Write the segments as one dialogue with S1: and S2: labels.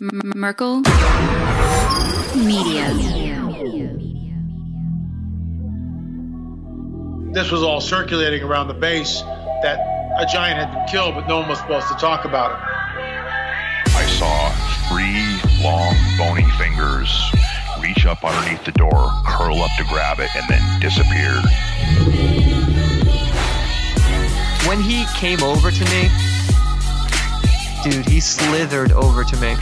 S1: Merkel Media.
S2: This was all circulating around the base that a giant had been killed, but no one was supposed to talk about it.
S3: I saw 3 long, bony fingers reach up underneath the door, curl up to grab it, and then disappeared.
S4: When he came over to me, dude, he slithered over to me.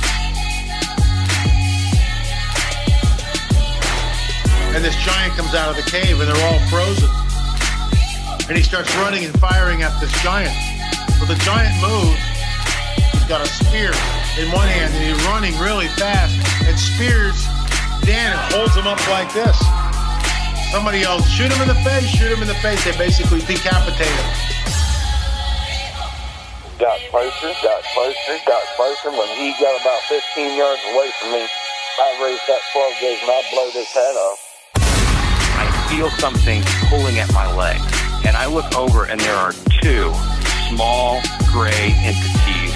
S2: And this giant comes out of the cave, and they're all frozen. And he starts running and firing at this giant. Well, the giant moves. He's got a spear in one hand, and he's running really fast and spears Dan and holds him up like this. Somebody yells, shoot him in the face, shoot him in the face. They basically decapitate him.
S5: Got closer. When he got about 15 yards away from me, I raised that 12 gauge and I blowed his head off.
S6: I feel something pulling at my leg, and I look over and there are 2 small gray entities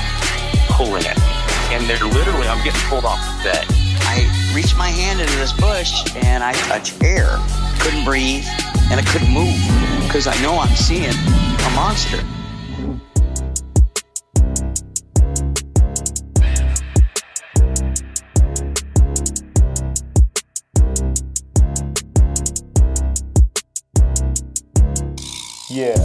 S6: pulling at me. And they're literally, I'm getting pulled off the bed.
S7: I reached my hand into this bush and I touched air. Couldn't breathe and I couldn't move because I know I'm seeing a monster.
S8: Yeah.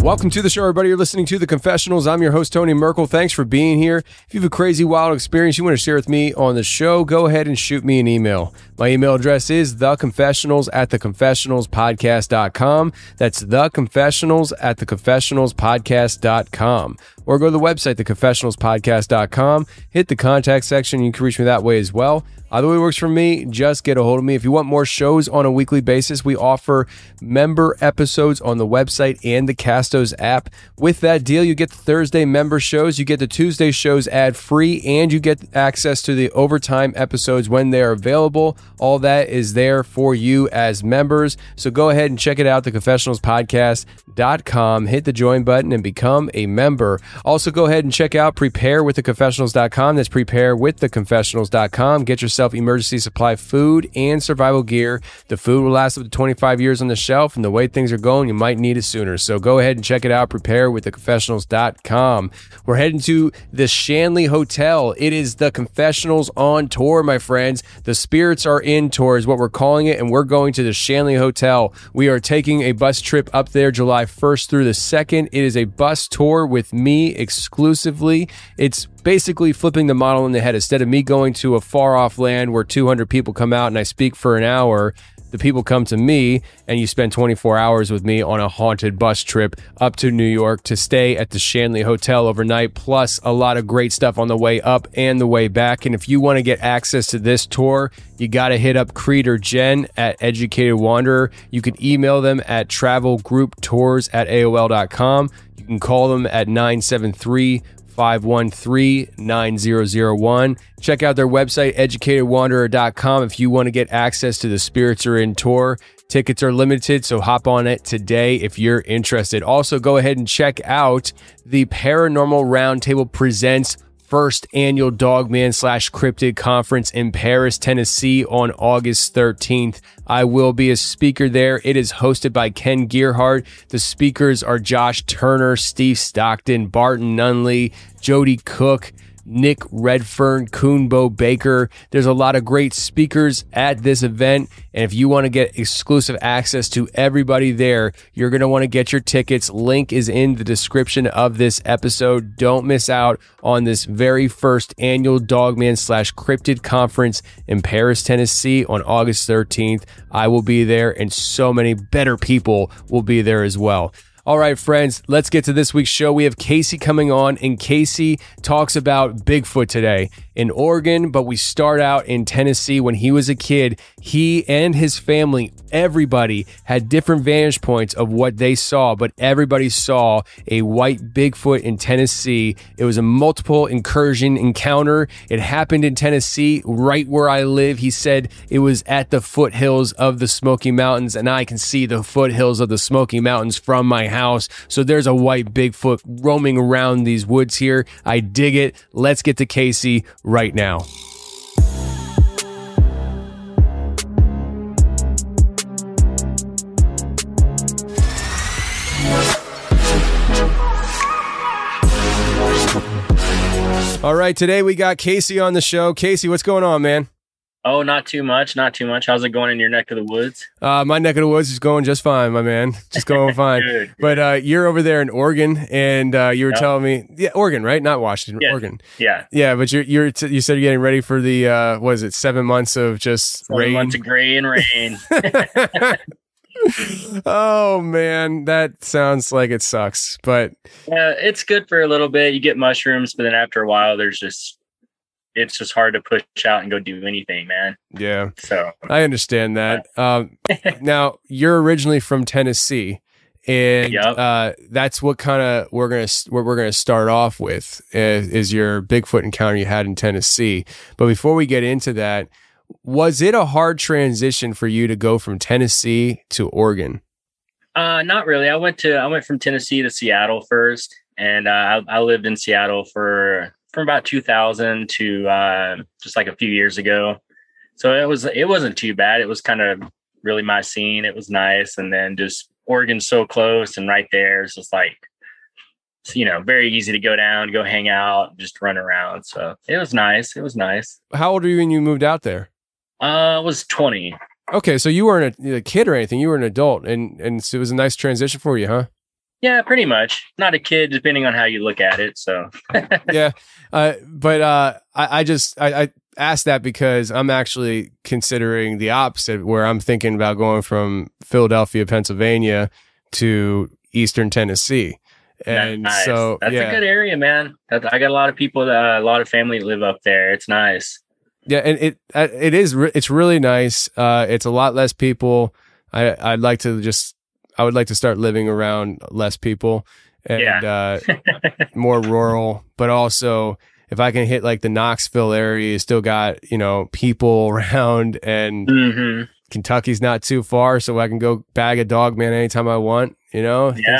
S8: Welcome to the show, everybody. You're listening to The Confessionals. I'm your host, Tony Merkel. Thanks for being here. If you have a crazy, wild experience you want to share with me on the show, go ahead and shoot me an email. My email address is theconfessionals@theconfessionalspodcast.com. That's theconfessionals@theconfessionalspodcast.com. Or go to the website, theconfessionalspodcast.com. Hit the contact section. You can reach me that way as well. Either way works for me. Just get a hold of me. If you want more shows on a weekly basis, we offer member episodes on the website and the Castos app. With that deal, you get the Thursday member shows, you get the Tuesday shows ad-free, and you get access to the overtime episodes when they're available. All that is there for you as members. So go ahead and check it out, theconfessionalspodcast.com. Hit the join button and become a member. Also, go ahead and check out preparewiththeconfessionals.com. That's preparewiththeconfessionals.com. Get yourself emergency supply food and survival gear. The food will last up to 25 years on the shelf, and the way things are going, you might need it sooner. So go ahead and check it out, preparewiththeconfessionals.com. We're heading to the Shanley Hotel. It is the Confessionals on tour, my friends. The Spirits Are In tour is what we're calling it, and we're going to the Shanley Hotel. We are taking a bus trip up there July 1st through the 2nd. It is a bus tour with me exclusively. It's basically flipping the model on the head. Instead of me going to a far-off land where 200 people come out and I speak for an hour, the people come to me and you spend 24 hours with me on a haunted bus trip up to New York to stay at the Shanley Hotel overnight, plus a lot of great stuff on the way up and the way back. And if you want to get access to this tour, you got to hit up Creed or Jen at Educated Wanderer. You can email them at travelgrouptours@aol.com. You can call them at 973-513-9001. Check out their website, educatedwanderer.com, if you want to get access to the Spirits Are In tour. Tickets are limited, so hop on it today if you're interested. Also, go ahead and check out the Paranormal Roundtable Presents first annual Dogman/Cryptid Conference in Paris, Tennessee on August 13th. I will be a speaker there. It is hosted by Ken Gearhart. The speakers are Josh Turner, Steve Stockton, Barton Nunley, Jody Cook, Nick Redfern, Kuhnbo Baker. There's a lot of great speakers at this event, and if you want to get exclusive access to everybody there, you're going to want to get your tickets. Link is in the description of this episode. Don't miss out on this very first annual Dogman/Cryptid Conference in Paris, Tennessee on August 13th. I will be there, and so many better people will be there as well. All right, friends, let's get to this week's show. We have Casey coming on, and Casey talks about Bigfoot today. in Oregon, but we start out in Tennessee. When he was a kid, he and his family, everybody had different vantage points of what they saw, but everybody saw a white Bigfoot in Tennessee. It was a multiple incursion encounter. It happened in Tennessee, right where I live. He said it was at the foothills of the Smoky Mountains, and I can see the foothills of the Smoky Mountains from my house. So there's a white Bigfoot roaming around these woods here. I dig it. Let's get to Casey right now. All right, today we got Casey on the show. Casey, what's going on, man?
S9: Oh, not too much. Not too much. How's it going in your neck of the woods?
S8: My neck of the woods is going just fine, my man. Just going fine. Good. But you're over there in Oregon, and you were telling me, Oregon, right? Not Washington, Oregon.
S9: Yeah.
S8: Yeah, but you said you're getting ready for the what is it? 7 months of just
S9: 7
S8: rain.
S9: Months of gray and rain.
S8: Oh man, that sounds like it sucks. But
S9: it's good for a little bit. You get mushrooms, but then after a while, it's just hard to push out and go do anything, man.
S8: Yeah.
S9: So
S8: I understand that. Now you're originally from Tennessee, and that's what we're gonna start off with is your Bigfoot encounter you had in Tennessee. But before we get into that, was it a hard transition for you to go from Tennessee to Oregon?
S9: Not really. I went from Tennessee to Seattle first, and I lived in Seattle from about 2000 to just like a few years ago. So it wasn't too bad. It was kind of really my scene. It was nice. And then just Oregon's so close and right there. It's just like, very easy to go down, go hang out, just run around. So it was nice. It was nice.
S8: How old were you when you moved out there?
S9: I was 20.
S8: Okay. So you weren't a kid or anything. You were an adult, and so it was a nice transition for you, huh?
S9: Yeah, pretty much. Not a kid, depending on how you look at it. So
S8: yeah. But I asked that because I'm actually considering the opposite, where I'm thinking about going from Philadelphia, Pennsylvania to Eastern Tennessee. And
S9: nice.
S8: So
S9: that's a good area, man. I got a lot of people, a lot of family live up there. It's nice.
S8: Yeah. And it's really nice. It's a lot less people. I would like to start living around less people and more rural, but also if I can hit like the Knoxville area, you still got, people around, and Kentucky's not too far. So I can go bag a dog man anytime I want, things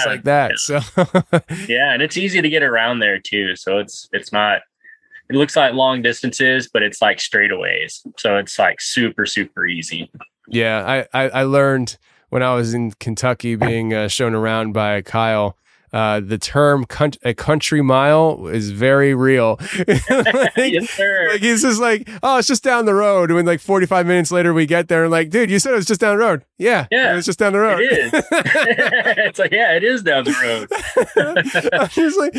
S8: like that.
S9: Yeah.
S8: So
S9: yeah. And it's easy to get around there too. So it looks like long distances, but it's like straightaways. So it's like super, super easy.
S8: Yeah. I learned when I was in Kentucky being shown around by Kyle, the term a country mile is very real.
S9: Yes, sir.
S8: Like he's just like, oh, it's just down the road. And like 45 minutes later, we get there and like, dude, you said it was just down the road. Yeah, it was just down the road.
S9: It is. It's like, yeah, it is down the road.
S8: He's like,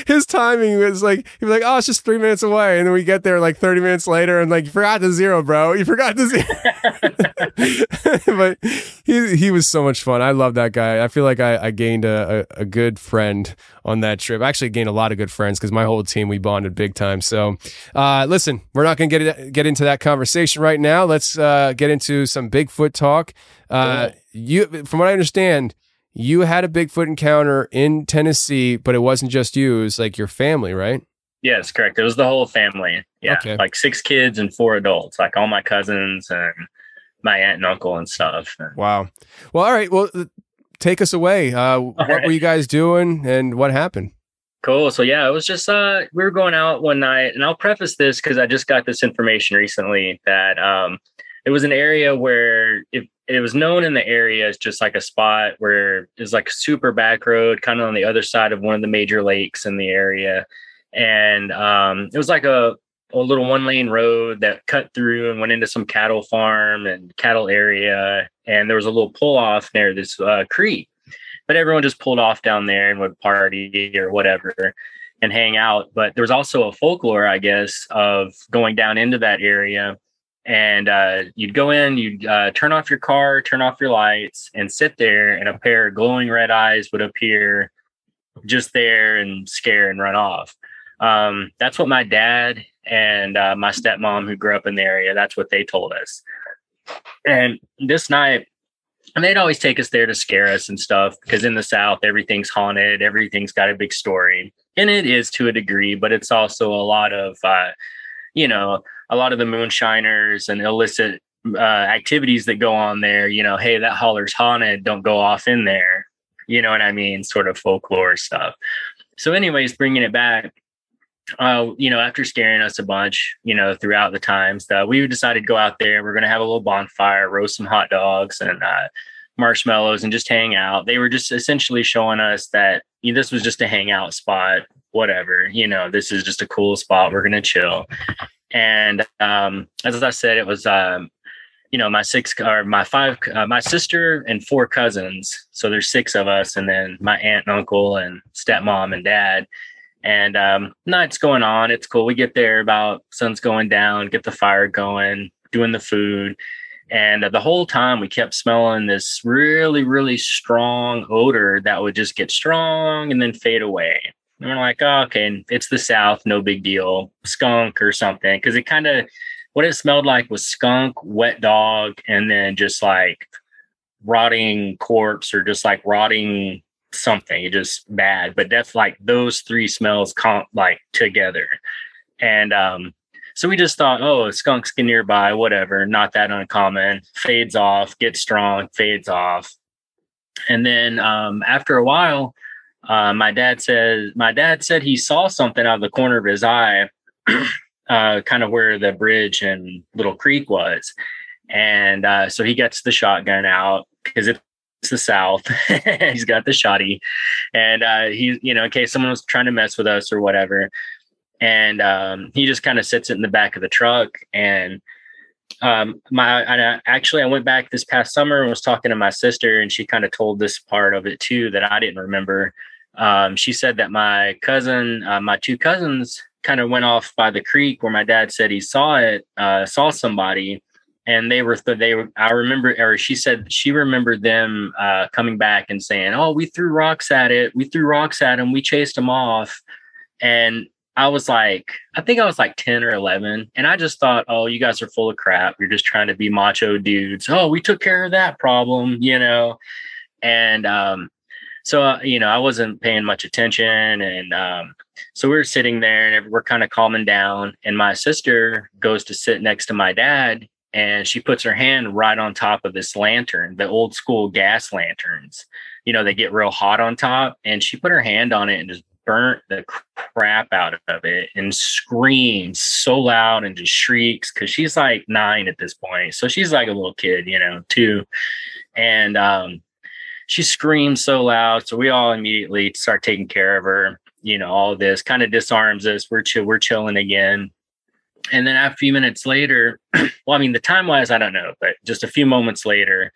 S8: his timing was like, he'd be like, oh, it's just 3 minutes away. And then we get there like 30 minutes later and like, you forgot the zero, bro. You forgot the zero. But he was so much fun. I love that guy. I feel like I gained a good friend on that trip. I actually gained a lot of good friends because my whole team, we bonded big time. So listen, we're not going to get into that conversation right now. Let's get into some Bigfoot talk. From what I understand, you had a Bigfoot encounter in Tennessee, but it wasn't just you. It was like your family, right?
S9: Yes, correct. It was the whole family. Yeah. Okay. Like 6 kids and 4 adults, like all my cousins and my aunt and uncle and stuff.
S8: Wow. Well, all right. Well, take us away. What were you guys doing and what happened?
S9: Cool. So yeah, it was just, we were going out one night, and I'll preface this because I just got this information recently that it was an area where it was known in the area as just like a spot where there's like a super back road kind of on the other side of one of the major lakes in the area. And it was like a little 1-lane road that cut through and went into some cattle farm and cattle area. And there was a little pull off near this creek, but everyone just pulled off down there and would party or whatever and hang out. But there was also a folklore, I guess, of going down into that area. And you'd go in, you'd turn off your car, turn off your lights, and sit there, and a pair of glowing red eyes would appear just there and scare and run off. That's what my dad and my stepmom who grew up in the area. That's what they told us. And this night, and they'd always take us there to scare us and stuff, because in the South, everything's haunted. Everything's got a big story. And it is to a degree, but it's also a lot of, a lot of the moonshiners and illicit activities that go on there. Hey, that holler's haunted. Don't go off in there. You know what I mean? Sort of folklore stuff. So anyways, bringing it back, after scaring us a bunch, throughout the times, we decided to go out there. We're going to have a little bonfire, roast some hot dogs and marshmallows and just hang out. They were just essentially showing us that this was just a hangout spot, whatever, this is just a cool spot. We're going to chill. And as I said, it was, my sister and 4 cousins. So there's 6 of us, and then my aunt and uncle and stepmom and dad. And night's going on. It's cool. We get there about sun's going down, get the fire going, doing the food. And the whole time we kept smelling this really, really strong odor that would just get strong and then fade away. And we're like, oh, okay, it's the South, no big deal, skunk or something. Because it kind of, what it smelled like was skunk, wet dog, and then just like rotting corpse or just like rotting something. It just bad. But that's like those 3 smells like together. And so we just thought, oh, skunks get nearby, whatever, not that uncommon. Fades off, gets strong, fades off. And then after a while, my dad said he saw something out of the corner of his eye, kind of where the bridge and little creek was. And so he gets the shotgun out because it's the South. He's got the shotty, and he, in case someone was trying to mess with us or whatever. And he just kind of sits it in the back of the truck. And I went back this past summer and was talking to my sister, and she kind of told this part of it too that I didn't remember. She said that my 2 cousins kind of went off by the creek where my dad said he saw somebody, and she said she remembered them coming back and saying, oh, we threw rocks at it. We threw rocks at him. We chased him off. And I think I was like 10 or 11. And I just thought, oh, you guys are full of crap. You're just trying to be macho dudes. Oh, we took care of that problem, And so, I wasn't paying much attention. And so we were sitting there and we're kind of calming down. And my sister goes to sit next to my dad, and she puts her hand right on top of this lantern, the old school gas lanterns. They get real hot on top. And she put her hand on it and just burnt the crap out of it and screams so loud and just shrieks, because she's like 9 at this point. So she's like a little kid, too. And she screams so loud. So we all immediately start taking care of her. All of this kind of disarms us. We're chilling again. And then a few minutes later, the time wise, I don't know, but just a few moments later,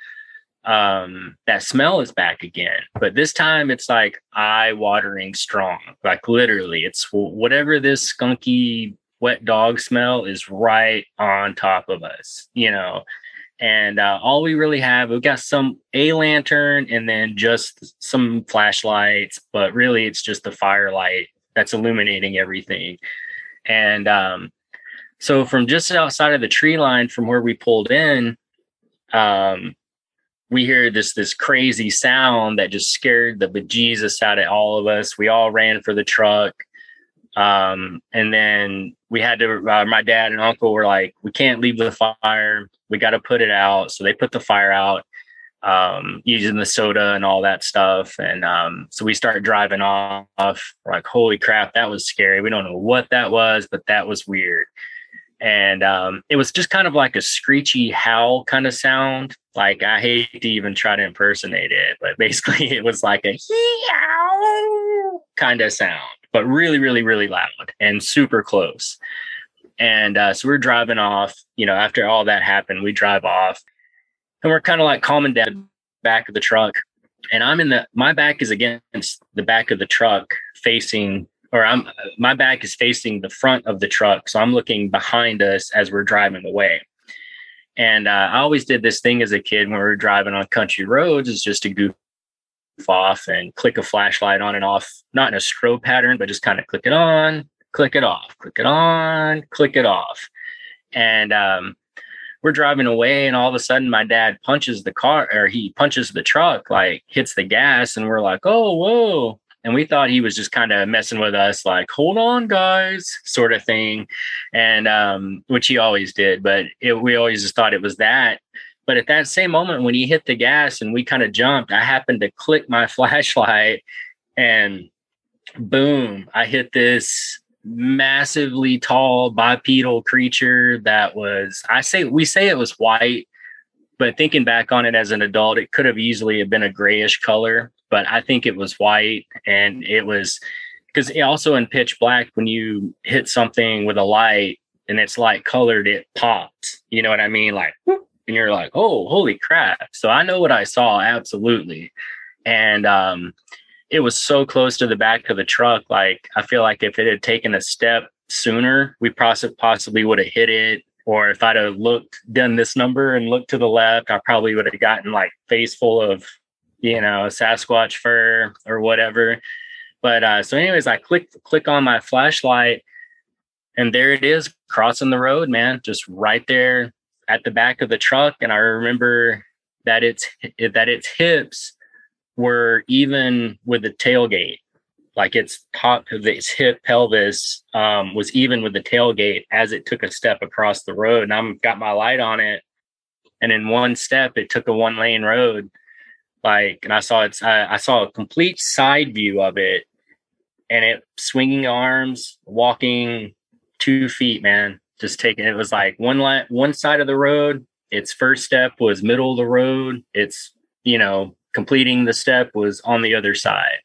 S9: that smell is back again. But this time it's like eye-watering strong. Like literally, it's whatever this skunky wet dog smell is right on top of us, And all we really have, we've got a lantern and then just some flashlights, but really it's just the firelight that's illuminating everything. And so from just outside of the tree line from where we pulled in, we hear this crazy sound that just scared the bejesus out of all of us. We all ran for the truck. And then we had to, my dad and uncle were like, we can't leave the fire. We got to put it out. So they put the fire out, using the soda and all that stuff. And so we started driving off. We're like, holy crap, that was scary. We don't know what that was, but that was weird. And it was just kind of like a screechy howl kind of sound. Like, I hate to even try to impersonate it, but basically it was like a meow kind of sound, but really, really, really loud and super close. And so we're driving off, after all that happened, we drive off and we're kind of like calming down the back of the truck. And my back is against the back of the truck my back is facing the front of the truck. So I'm looking behind us as we're driving away. And I always did this thing as a kid when we were driving on country roads, is just to goof off and click a flashlight on and off, not in a strobe pattern, but just kind of click it on, click it off, click it on, click it off. And we're driving away, and all of a sudden my dad punches the car, or he punches the truck, like hits the gas, and we're like, oh, whoa. And we thought he was just kind of messing with us, like, hold on, guys, sort of thing. And which he always did, but we always just thought it was that. But at that same moment, when he hit the gas and we kind of jumped, I happened to click my flashlight, and boom, I hit this massively tall bipedal creature that was, we say it was white, but thinking back on it as an adult, it could have easily been a grayish color, but I think it was white. And it was, because also in pitch black, when you hit something with a light and it's light colored, it pops, you know what I mean? Like, whoop, and you're like, oh, holy crap. So I know what I saw, absolutely. And it was so close to the back of the truck. Like, I feel like if it had taken a step sooner, we possibly would have hit it. Or if I'd have done this number and looked to the left, I probably would have gotten like face full of, Sasquatch fur or whatever. But so anyways, I click on my flashlight, and there it is crossing the road, man, just right there at the back of the truck. And I remember that its hips were even with the tailgate, like its top of its hip pelvis was even with the tailgate as it took a step across the road. And I've got my light on it, and in one step, it took a 1-lane road. And I saw a complete side view of it, and it swinging arms, walking 2 feet, man, just taking, it was like one side of the road. Its first step was middle of the road. It's, completing the step was on the other side.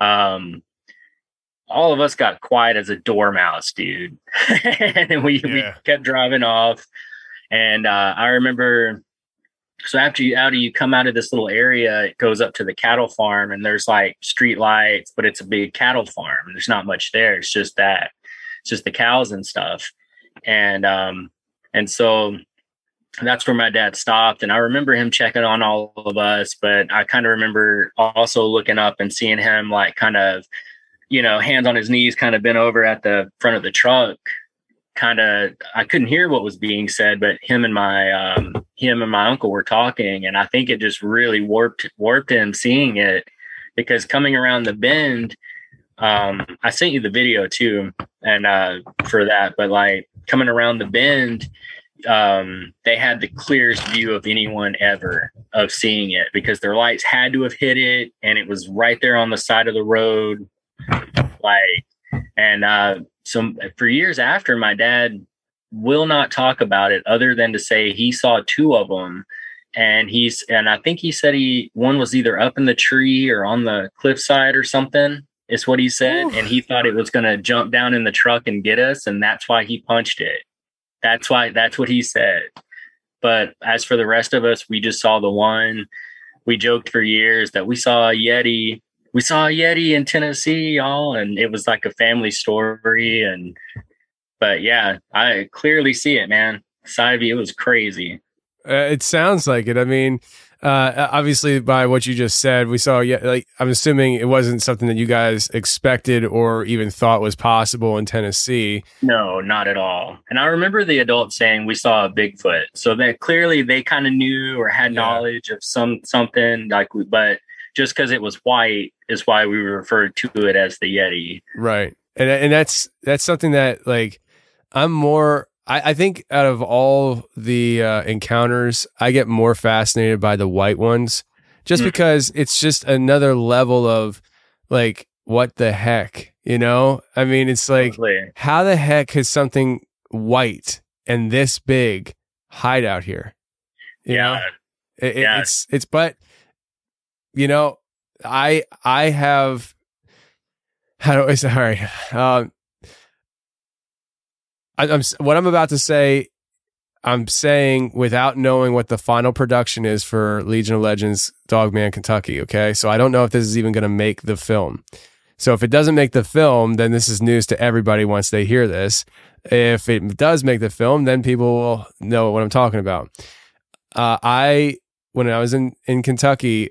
S9: All of us got quiet as a dormouse, dude. And we kept driving off. And I remember, so after you come out of this little area, it goes up to the cattle farm, and there's like street lights, but it's a big cattle farm. There's not much there. It's just the cows and stuff. And so that's where my dad stopped. And I remember him checking on all of us, but I kind of remember also looking up and seeing him like kind of, hands on his knees, kind of bent over at the front of the truck. I couldn't hear what was being said, but him and my uncle were talking. And I think it just really warped him seeing it, because coming around the bend, I sent you the video too. And, for that, but like coming around the bend, they had the clearest view of anyone ever of seeing it, because their lights had to have hit it, and it was right there on the side of the road. So for years after, my dad will not talk about it other than to say he saw 2 of them. And I think he said one was either up in the tree or on the cliffside or something, is what he said. Ooh. And he thought it was going to jump down in the truck and get us. And that's why he punched it. That's what he said. But as for the rest of us, we just saw the one. We joked for years that we saw a Yeti. We saw a Yeti in Tennessee, y'all, and it was like a family story. But yeah, I clearly see it, man. Side view, it was crazy.
S8: It sounds like it. I mean, obviously, by what you just said, we saw. Yeah, like I'm assuming it wasn't something that you guys expected or even thought was possible in Tennessee.
S9: No, not at all. And I remember the adults saying we saw a Bigfoot, so that clearly they kind of knew or had knowledge of something like. But just because it was white is why we referred to it as the Yeti,
S8: right? And that's something that like I'm more. I think out of all the encounters, I get more fascinated by the white ones, just because it's just another level of like, what the heck, I mean, it's like, how the heck has something white and this big hide out here? It's but I have, how do I say, all right. What I'm about to say, I'm saying without knowing what the final production is for Legion of Legends Dogman Kentucky, okay? So I don't know if this is even going to make the film. So if it doesn't make the film, then this is news to everybody once they hear this. If it does make the film, then people will know what I'm talking about. When I was in Kentucky,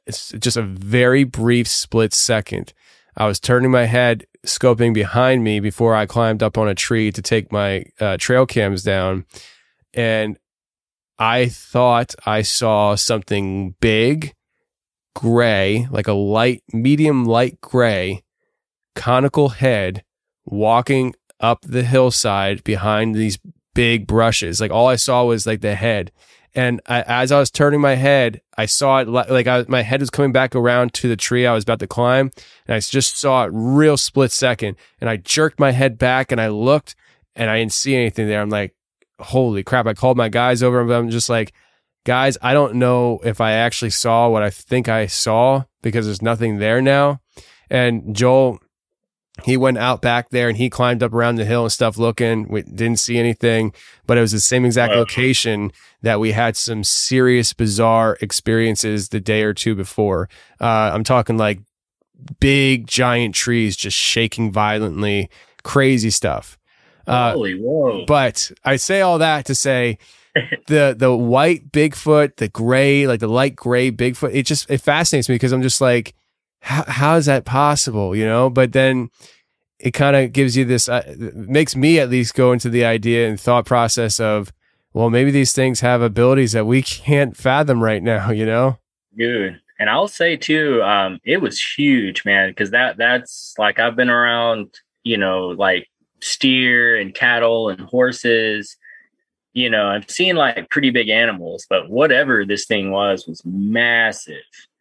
S8: it's just a very brief split second. I was turning my head, scoping behind me before I climbed up on a tree to take my trail cams down. And I thought I saw something big, gray, like a medium light gray, conical head walking up the hillside behind these big brushes. Like all I saw was like the head. And as I was turning my head, I saw it my head was coming back around to the tree I was about to climb. And I just saw it real split second. And I jerked my head back and I looked and I didn't see anything there. I'm like, holy crap. I called my guys over and I'm just like, guys, I don't know if I actually saw what I think I saw because there's nothing there now. And Joel, he went out back there and he climbed up around the hill and stuff looking. We didn't see anything, but it was the same exact location that we had some serious, bizarre experiences the day or two before. I'm talking like big, giant trees just shaking violently, crazy stuff.
S9: Holy whoa.
S8: But I say all that to say the white Bigfoot, the gray, like the light gray Bigfoot, it fascinates me because I'm just like, how is that possible, you know? But then it kind of gives you this, makes me at least go into the idea and thought process of, well, maybe these things have abilities that we can't fathom right now, you know?
S9: Dude. And I'll say too, it was huge, man, because that's like, I've been around, you know, like steer and cattle and horses, you know, I've seen like pretty big animals, but whatever this thing was massive.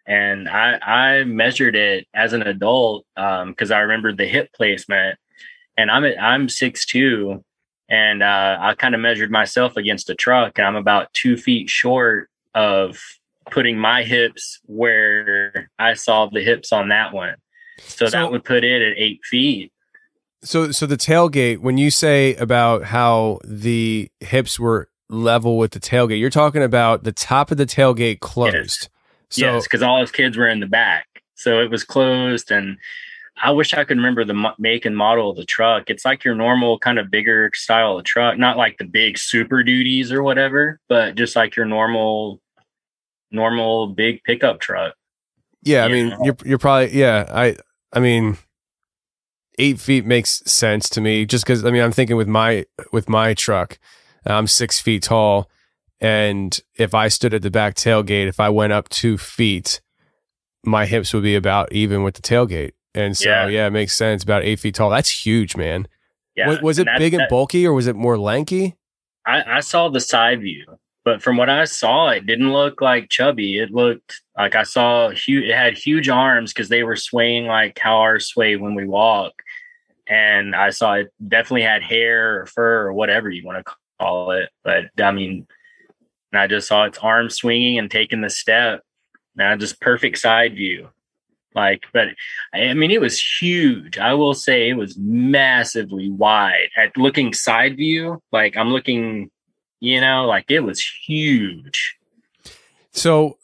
S9: And I measured it as an adult because I remember the hip placement, and I'm 6'2", and I kind of measured myself against a truck, and I'm about 2 feet short of putting my hips where I saw the hips on that one. So that would put it at 8 feet.
S8: So the tailgate, when you say about how the hips were level with the tailgate, you're talking about the top of the tailgate closed.
S9: Yes. Yes, because all his kids were in the back. So it was closed. And I wish I could remember the make and model of the truck. It's like your normal kind of bigger style of truck, not like the big Super Duties or whatever, but just like your normal big pickup truck.
S8: Yeah, I mean, you're probably, I mean, 8 feet makes sense to me just because, I mean, I'm thinking with my truck, I'm 6 feet tall. And if I stood at the back tailgate, if I went up 2 feet, my hips would be about even with the tailgate. And so, yeah, it makes sense. About 8 feet tall. That's huge, man. Yeah. Was it big and bulky or was it more lanky?
S9: I saw the side view, but from what I saw, it didn't look like chubby. It looked like I saw it had huge arms because they were swaying like how ours sway when we walk. And I saw it definitely had hair or fur or whatever you want to call it. But I mean, and I just saw its arm swinging and taking the step. Now just perfect side view. Like, but I mean, it was huge. I will say it was massively wide. At looking side view, like I'm looking, you know, like it was huge.
S8: So,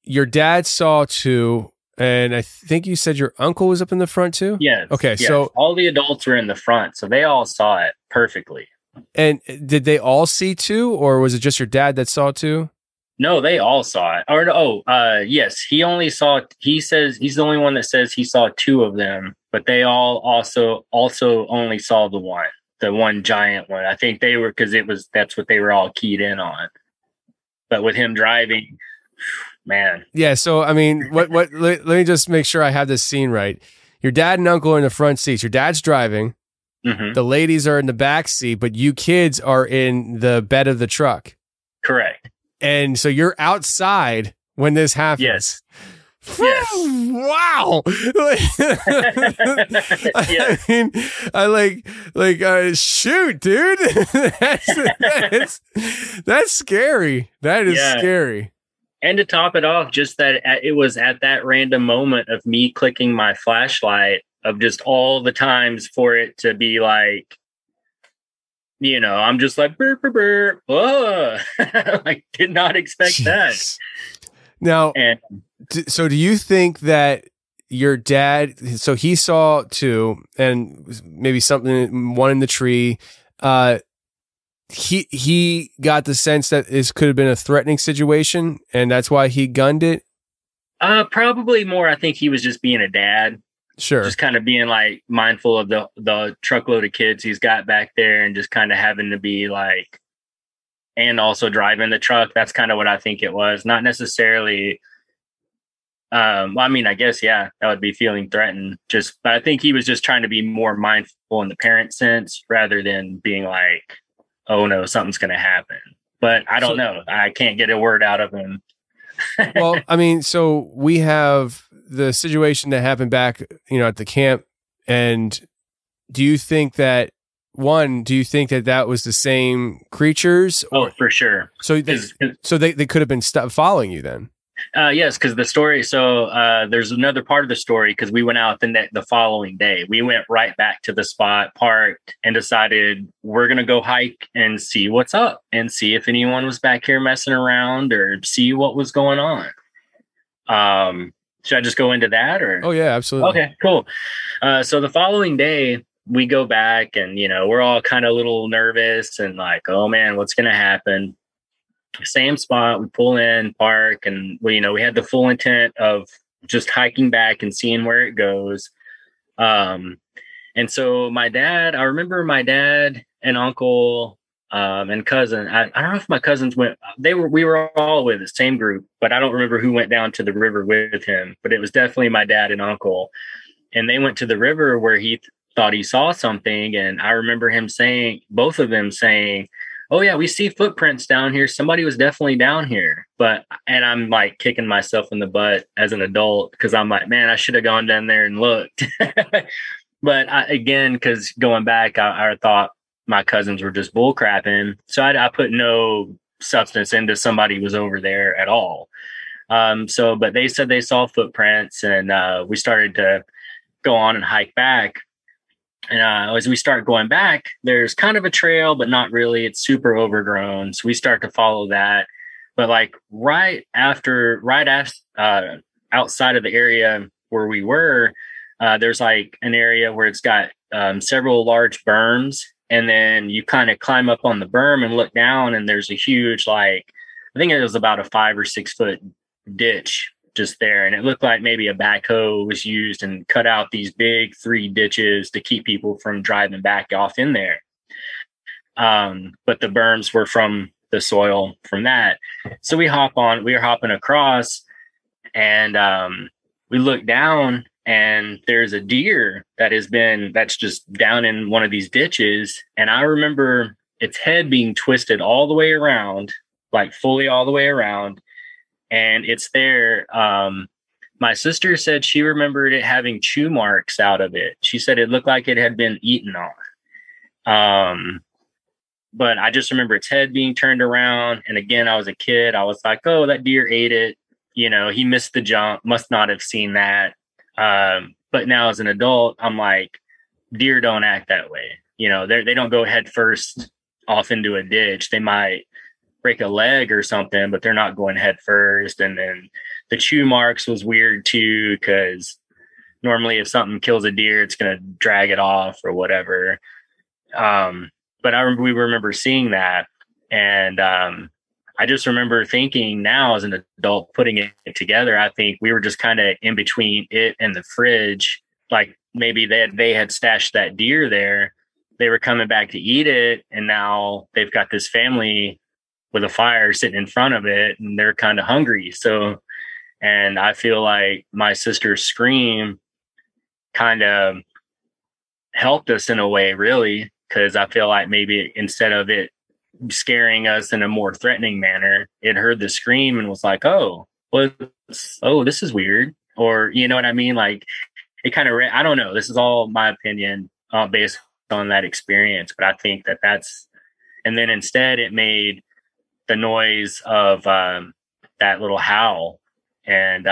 S8: your dad saw too, and I think you said your uncle was up in the front too?
S9: Yes.
S8: Okay,
S9: yes.
S8: so
S9: all the adults were in the front, so they all saw it perfectly.
S8: And did they all see too, or was it just your dad that saw too?
S9: No, they all saw it. Yes, he says he's the only one that says he saw two of them, but they all also only saw the one giant one. I think they were, because that's what they were all keyed in on. But with him driving, man. Yeah, so I mean, let me just make sure I have this scene right. Your dad and uncle are in the front seats. Your dad's driving. Mm-hmm. The ladies are in the back seat, but you kids are in the bed of the truck. Correct.
S8: And so you're outside when this happens.
S9: Yes.
S8: Wow. I mean, shoot, dude. That's scary. That is scary.
S9: And to top it off, just that it was at that random moment of me clicking my flashlight of just all the times for it to be like, you know, I'm just like, burp, burp, burp. Oh, I did not expect that.
S8: Now, so do you think that your dad, so he saw two and maybe one in the tree, he got the sense that this could have been a threatening situation and that's why he gunned it?
S9: Probably more. I think he was just being a dad.
S8: Sure.
S9: Just kind of being like mindful of the truckload of kids he's got back there, and just kind of having to be like, and also driving the truck. That's kind of what I think it was. Not necessarily. Well, I mean, I guess, yeah, that would be feeling threatened. But I think he was just trying to be more mindful in the parent sense rather than being like, oh no, something's going to happen. But I don't know. I can't get a word out of him.
S8: Well, I mean, so we have the situation that happened back, at the camp. And do you think that that was the same creatures?
S9: Oh, for sure.
S8: So they could have been following you then?
S9: Yes, because the story. So there's another part of the story, because we went out the following day. We went right back to the spot, parked, and decided we're going to go hike and see what's up and see if anyone was back here messing around or see what was going on. Should I just go into that? Or?
S8: Oh, yeah, absolutely.
S9: Okay, cool. So the following day, we go back and, we're all kind of a little nervous and like, oh, man, what's going to happen? Same spot, we pull in, park, and we had the full intent of just hiking back and seeing where it goes. And so I remember my dad and uncle and cousin. I don't know if my cousins went. We were all with the same group, but I don't remember who went down to the river with him. But it was definitely my dad and uncle, and they went to the river where he thought he saw something. And I remember both of them saying, oh yeah, we see footprints down here. Somebody was definitely down here. And I'm like kicking myself in the butt as an adult, because I'm like, man, I should have gone down there and looked. But because going back, I thought my cousins were just bull crapping. So I put no substance into somebody was over there at all. But they said they saw footprints, and we started to go on and hike back. And as we start going back, there's kind of a trail, but not really. It's super overgrown. So we start to follow that. But like right after outside of the area where we were, there's like an area where it's got several large berms. And then you kind of climb up on the berm and look down, and there's a huge, I think it was about a 5 or 6 foot ditch just there, and it looked like maybe a backhoe was used and cut out these big 3 ditches to keep people from driving back off in there. But the berms were from the soil from that. So we were hopping across, and we look down, and there's a deer that's just down in one of these ditches. And I remember its head being twisted all the way around, like fully all the way around. And it's there. My sister said she remembered it having chew marks out of it. She said it looked like it had been eaten on. But I just remember its head being turned around. And again, I was a kid. I was like, oh, that deer ate it. He missed the jump, must not have seen that. But now as an adult, I'm like, deer don't act that way. They don't go head first off into a ditch. They might break a leg or something, but they're not going head first. And then the chew marks was weird too, because normally if something kills a deer, it's going to drag it off or whatever. But we remember seeing that. And I just remember thinking now as an adult, putting it together, I think we were just kind of in between it and the fridge. Like maybe they had stashed that deer there. They were coming back to eat it. And now they've got this family with a fire sitting in front of it, and they're kind of hungry. So, and I feel like my sister's scream kind of helped us in a way, really, because I feel like maybe instead of it scaring us in a more threatening manner, it heard the scream and was like, oh, this is weird. Or, you know what I mean? Like it kind of, I don't know. This is all my opinion based on that experience. But I think that's, and then instead it made the noise of that little howl. And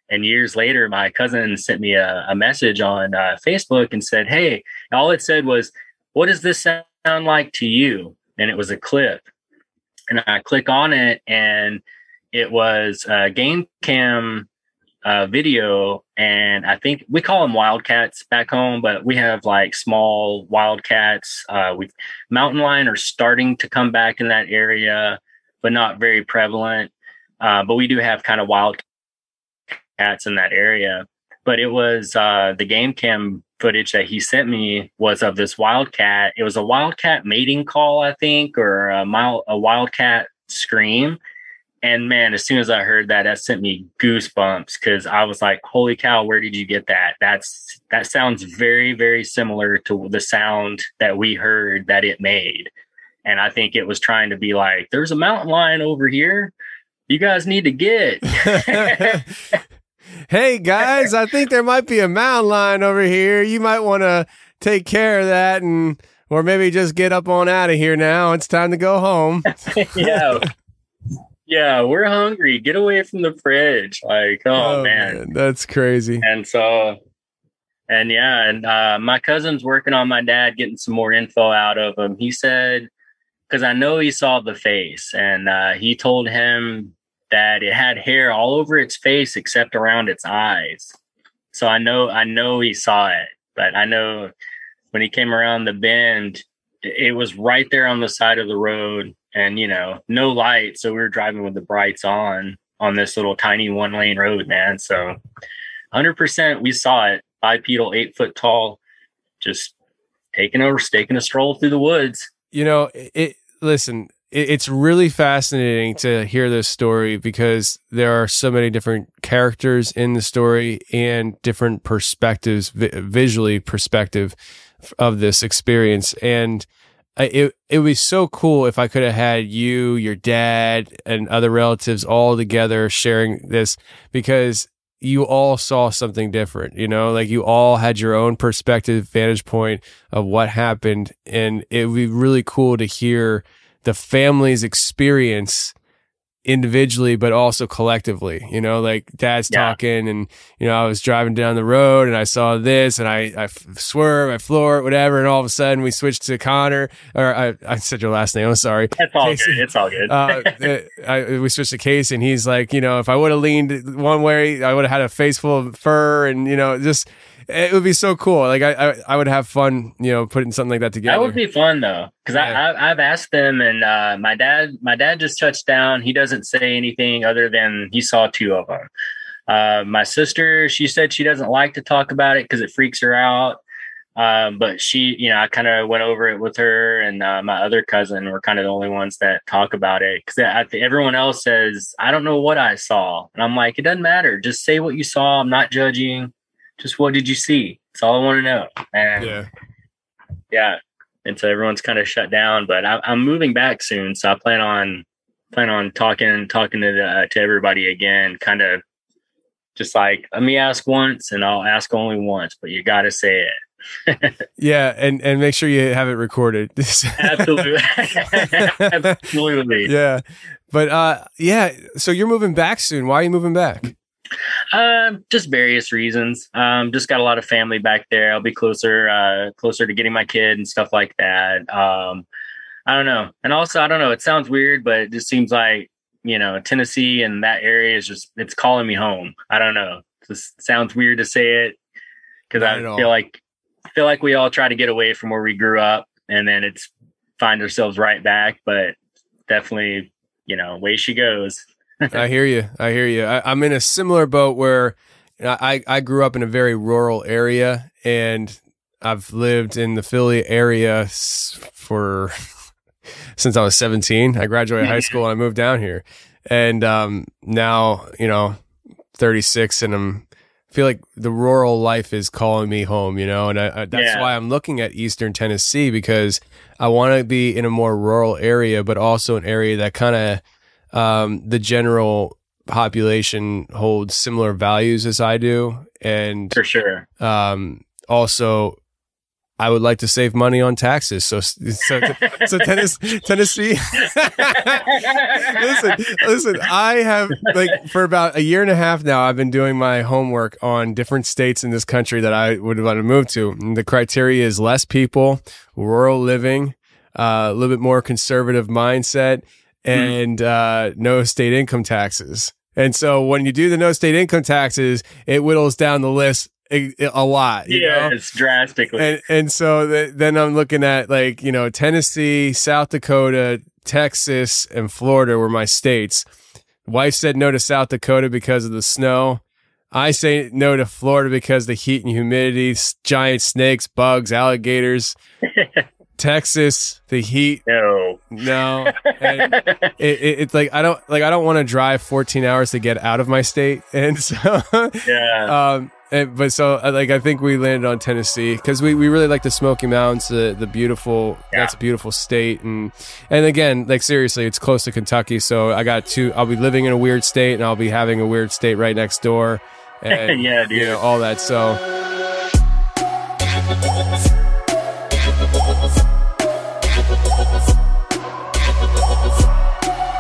S9: years later, my cousin sent me a message on Facebook and said, hey, all it said was, what does this sound like to you? And it was a clip. And I click on it, and it was a game cam video. And I think we call them wildcats back home, but we have like small wildcats. Mountain lion are starting to come back in that area, but not very prevalent. But we do have kind of wildcats in that area. but it was the game cam footage that he sent me was of this wildcat. It was a wildcat mating call, I think, or a wildcat scream. And man, as soon as I heard that, that sent me goosebumps, because I was like, holy cow, where did you get that? That sounds very, very similar to the sound that we heard that it made. And I think it was trying to be like, there's a mountain lion over here. You guys need to get.
S8: Hey guys, I think there might be a mountain lion over here. You might want to take care of that, or maybe just get up on out of here now. It's time to go home.
S9: Yeah, we're hungry. Get away from the fridge. Like, oh man,
S8: that's crazy.
S9: And so, my cousin's working on my dad, getting some more info out of him. He said, because I know he saw the face, and he told him that it had hair all over its face except around its eyes. So I know he saw it, but I know when he came around the bend, it was right there on the side of the road, and no light. So we were driving with the brights on this little tiny 1-lane road, man. So 100% we saw it. Bipedal, 8 foot tall, just taking a stroll through the woods.
S8: Listen, it's really fascinating to hear this story, because there are so many different characters in the story and different perspectives, visually perspective of this experience. And it would be so cool if I could have had you, your dad, and other relatives all together sharing this, because you all saw something different, like you all had your own perspective, vantage point of what happened. And it would be really cool to hear the family's experience individually, but also collectively, like dad's talking, and, I was driving down the road and I saw this, and I swerve, I floor it, whatever. And all of a sudden we switched to Connor, or I said your last name. I'm sorry.
S9: It's all Casey. Good. It's all good.
S8: We switched to Casey, and he's like, if I would have leaned one way, I would have had a face full of fur, and, just, it would be so cool. Like I would have fun, putting something like that together.
S9: That would be fun though, because I've asked them, and my dad just touched down. He doesn't say anything other than he saw 2 of them. My sister, she said she doesn't like to talk about it because it freaks her out. But she, I kind of went over it with her, and my other cousin were kind of the only ones that talk about it, because everyone else says, I don't know what I saw, and I'm like, it doesn't matter. Just say what you saw. I'm not judging. Just what did you see? That's all I want to know. And yeah. And so everyone's kind of shut down, but I'm moving back soon. So I plan on talking to everybody again, kind of just like, let me ask once and I'll ask only once, but you got to say it.
S8: Yeah. And make sure you have it recorded.
S9: Absolutely. Absolutely.
S8: Yeah. But so you're moving back soon. Why are you moving back?
S9: Just various reasons. Just got a lot of family back there. I'll be closer to getting my kid and stuff like that. I don't know. And also, I don't know, it sounds weird, but it just seems like, Tennessee and that area is it's calling me home. I don't know. It just sounds weird to say it, because I feel like we all try to get away from where we grew up, and then find ourselves right back, but definitely, way she goes.
S8: I hear you. I'm in a similar boat where I grew up in a very rural area, and I've lived in the Philly area since I was 17. I graduated high school and I moved down here, and now 36, and I feel like the rural life is calling me home, and that's why I'm looking at Eastern Tennessee, because I want to be in a more rural area, but also an area that kind of the general population holds similar values as I do. And
S9: for sure.
S8: Also, I would like to save money on taxes. So Tennessee. Listen, I have, for about a year and a half now, I've been doing my homework on different states in this country that I would want to move to. And the criteria is less people, rural living, a little bit more conservative mindset, and no state income taxes. And so when you do the no state income taxes, it whittles down the list a lot. You know?
S9: It's drastically.
S8: And so then I'm looking at Tennessee, South Dakota, Texas, and Florida were my states. Wife said no to South Dakota because of the snow. I say no to Florida because the heat and humidity, giant snakes, bugs, alligators. Texas, the heat.
S9: No.
S8: And it's like I don't want to drive 14 hours to get out of my state, and so
S9: Yeah.
S8: I think we landed on Tennessee because we really like the Smoky Mountains, the beautiful.
S9: Yeah.
S8: That's a beautiful state, and again, like seriously, it's close to Kentucky, so I'll be living in a weird state, and I'll be having a weird state right next door, and
S9: Yeah, dude.
S8: you know, all that. So.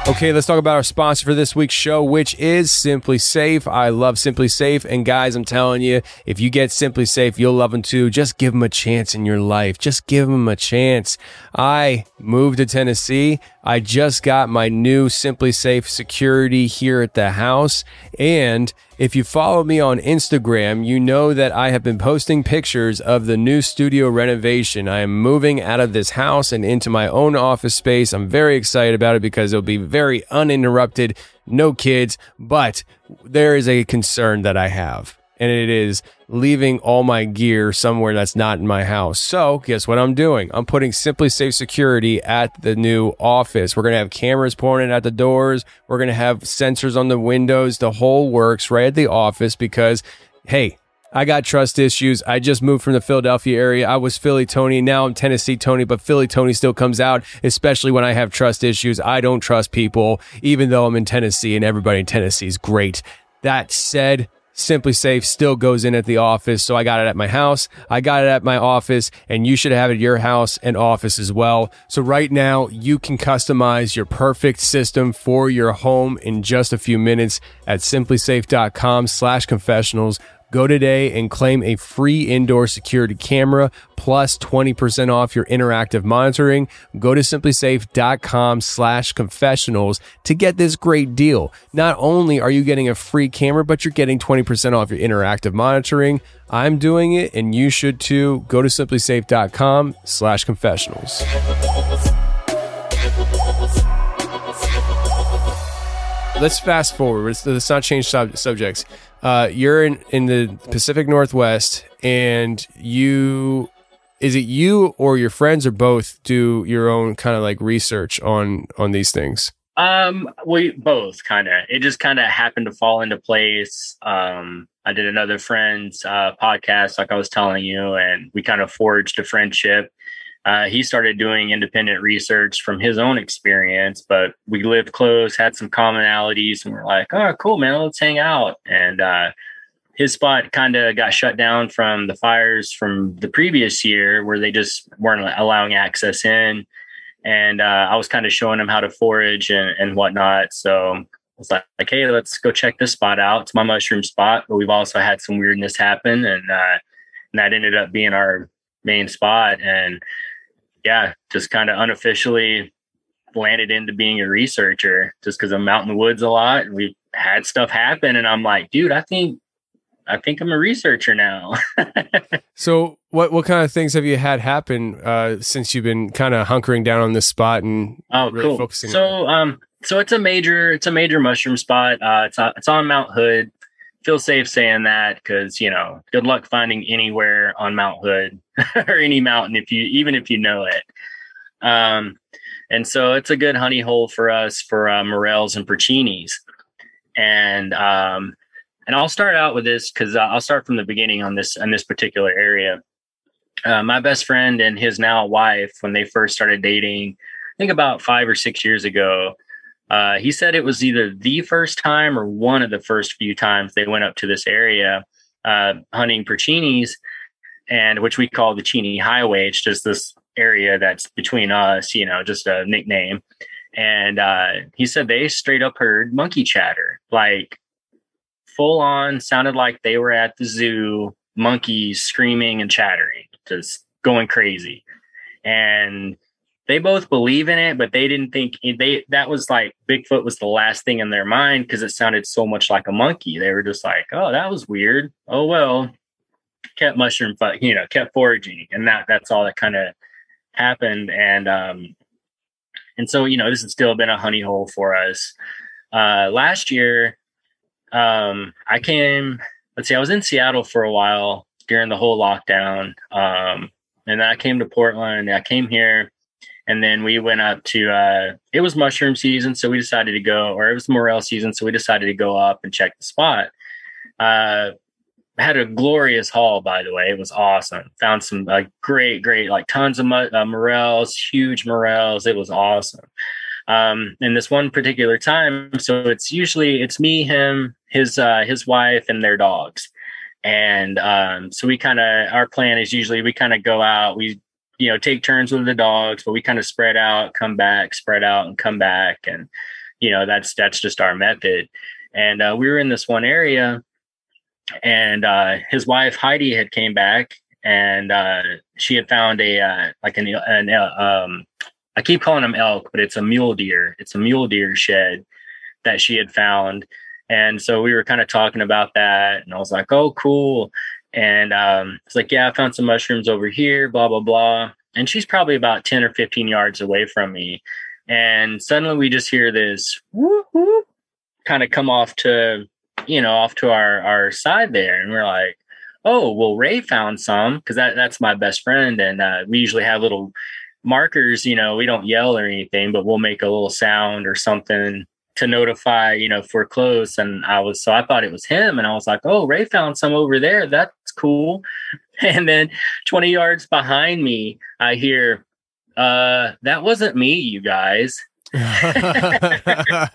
S8: Okay, let's talk about our sponsor for this week's show, which is SimpliSafe. I love SimpliSafe, and guys, I'm telling you, if you get SimpliSafe, you'll love them too. Just give them a chance in your life. Just give them a chance. I moved to Tennessee. I just got my new SimpliSafe security here at the house, and if you follow me on Instagram, you know that I have been posting pictures of the new studio renovation. I am moving out of this house and into my own office space. I'm very excited about it because it'll be very uninterrupted, no kids, but there is a concern that I have, and it is leaving all my gear somewhere that's not in my house. So guess what I'm doing? I'm putting SimpliSafe security at the new office. We're going to have cameras pointed at the doors. We're going to have sensors on the windows, the whole works right at the office because, hey, I got trust issues. I just moved from the Philadelphia area. I was Philly Tony. Now I'm Tennessee Tony, but Philly Tony still comes out, especially when I have trust issues. I don't trust people, even though I'm in Tennessee and everybody in Tennessee is great. That said, SimpliSafe still goes in at the office. So I got it at my house, I got it at my office, and you should have it at your house and office as well. So right now you can customize your perfect system for your home in just a few minutes at simplisafe.com/confessionals. Go today and claim a free indoor security camera plus 20% off your interactive monitoring. Go to simplisafe.com/confessionals to get this great deal. Not only are you getting a free camera, but you're getting 20% off your interactive monitoring. I'm doing it, and you should too. Go to simplisafe.com/confessionals. Let's fast forward. Let's not change subjects. You're in the Pacific Northwest, and is it you or your friends or both do your own kind of like research on these things?
S9: We both kind of. It just kind of happened to fall into place. I did another friend's podcast, like I was telling you, and we kind of forged a friendship. He started doing independent research from his own experience, but we lived close, had some commonalities, and we're like, oh, cool, man, let's hang out. And his spot kind of got shut down from the fires from the previous year where they just weren't allowing access in. And I was kind of showing him how to forage and whatnot. So I was like, hey, let's go check this spot out. It's my mushroom spot, but we've also had some weirdness happen. And that ended up being our main spot. And yeah, just kind of unofficially landed into being a researcher just because I'm out in the woods a lot and we've had stuff happen. And I'm like, dude, I think I'm a researcher now.
S8: So what kind of things have you had happen since you've been kind of hunkering down on this spot and really
S9: cool.
S8: focusing
S9: So it's a major mushroom spot. It's on Mount Hood. Feel safe saying that because, good luck finding anywhere on Mount Hood or any mountain if you know it. And so it's a good honey hole for us for morels and porcinis. And I'll start out with this because I'll start from the beginning on this particular area. My best friend and his now wife, when they first started dating, I think about 5 or 6 years ago, he said it was either the first time or one of the first few times they went up to this area hunting porcinis, and which we call the Cheney Highway. It's just this area that's between us, just a nickname. And he said they straight up heard monkey chatter, like full on, sounded like they were at the zoo, monkeys screaming and chattering, just going crazy. And they both believe in it, but they didn't think that was like Bigfoot was the last thing in their mind because it sounded so much like a monkey. They were just like, oh, that was weird. Oh, well, kept kept foraging. And that's all that kind of happened. And so, this has still been a honey hole for us. Last year, I came let's see, I was in Seattle for a while during the whole lockdown. And then I came to Portland. I came here, and then we went up to, it was mushroom season. So we decided to go, or it was morel season. So we decided to go up and check the spot. Had a glorious haul, by the way. It was awesome. Found some great, like tons of morels, huge morels. It was awesome. And this one particular time, so it's me, him, his wife, and their dogs. And so we our plan is usually we kind of go out, we take turns with the dogs, but we kind of spread out, come back, spread out, and come back. And that's just our method. And we were in this one area, and his wife Heidi had came back, and she had found I keep calling them elk, but it's a mule deer. It's a mule deer shed that she had found. And so we were kind of talking about that, and I was like, oh, cool. And it's like, yeah, I found some mushrooms over here, blah, blah, blah. And she's probably about 10 or 15 yards away from me. And suddenly we just hear this whoop, whoop, kind of come off to our side there. And we're like, oh, well, Ray found some, because that's my best friend. And we usually have little markers, we don't yell or anything, but we'll make a little sound or something to notify, if we're close. And I thought it was him, and I was like, oh, Ray found some over there. That's cool. And then 20 yards behind me, I hear, that wasn't me, you guys. And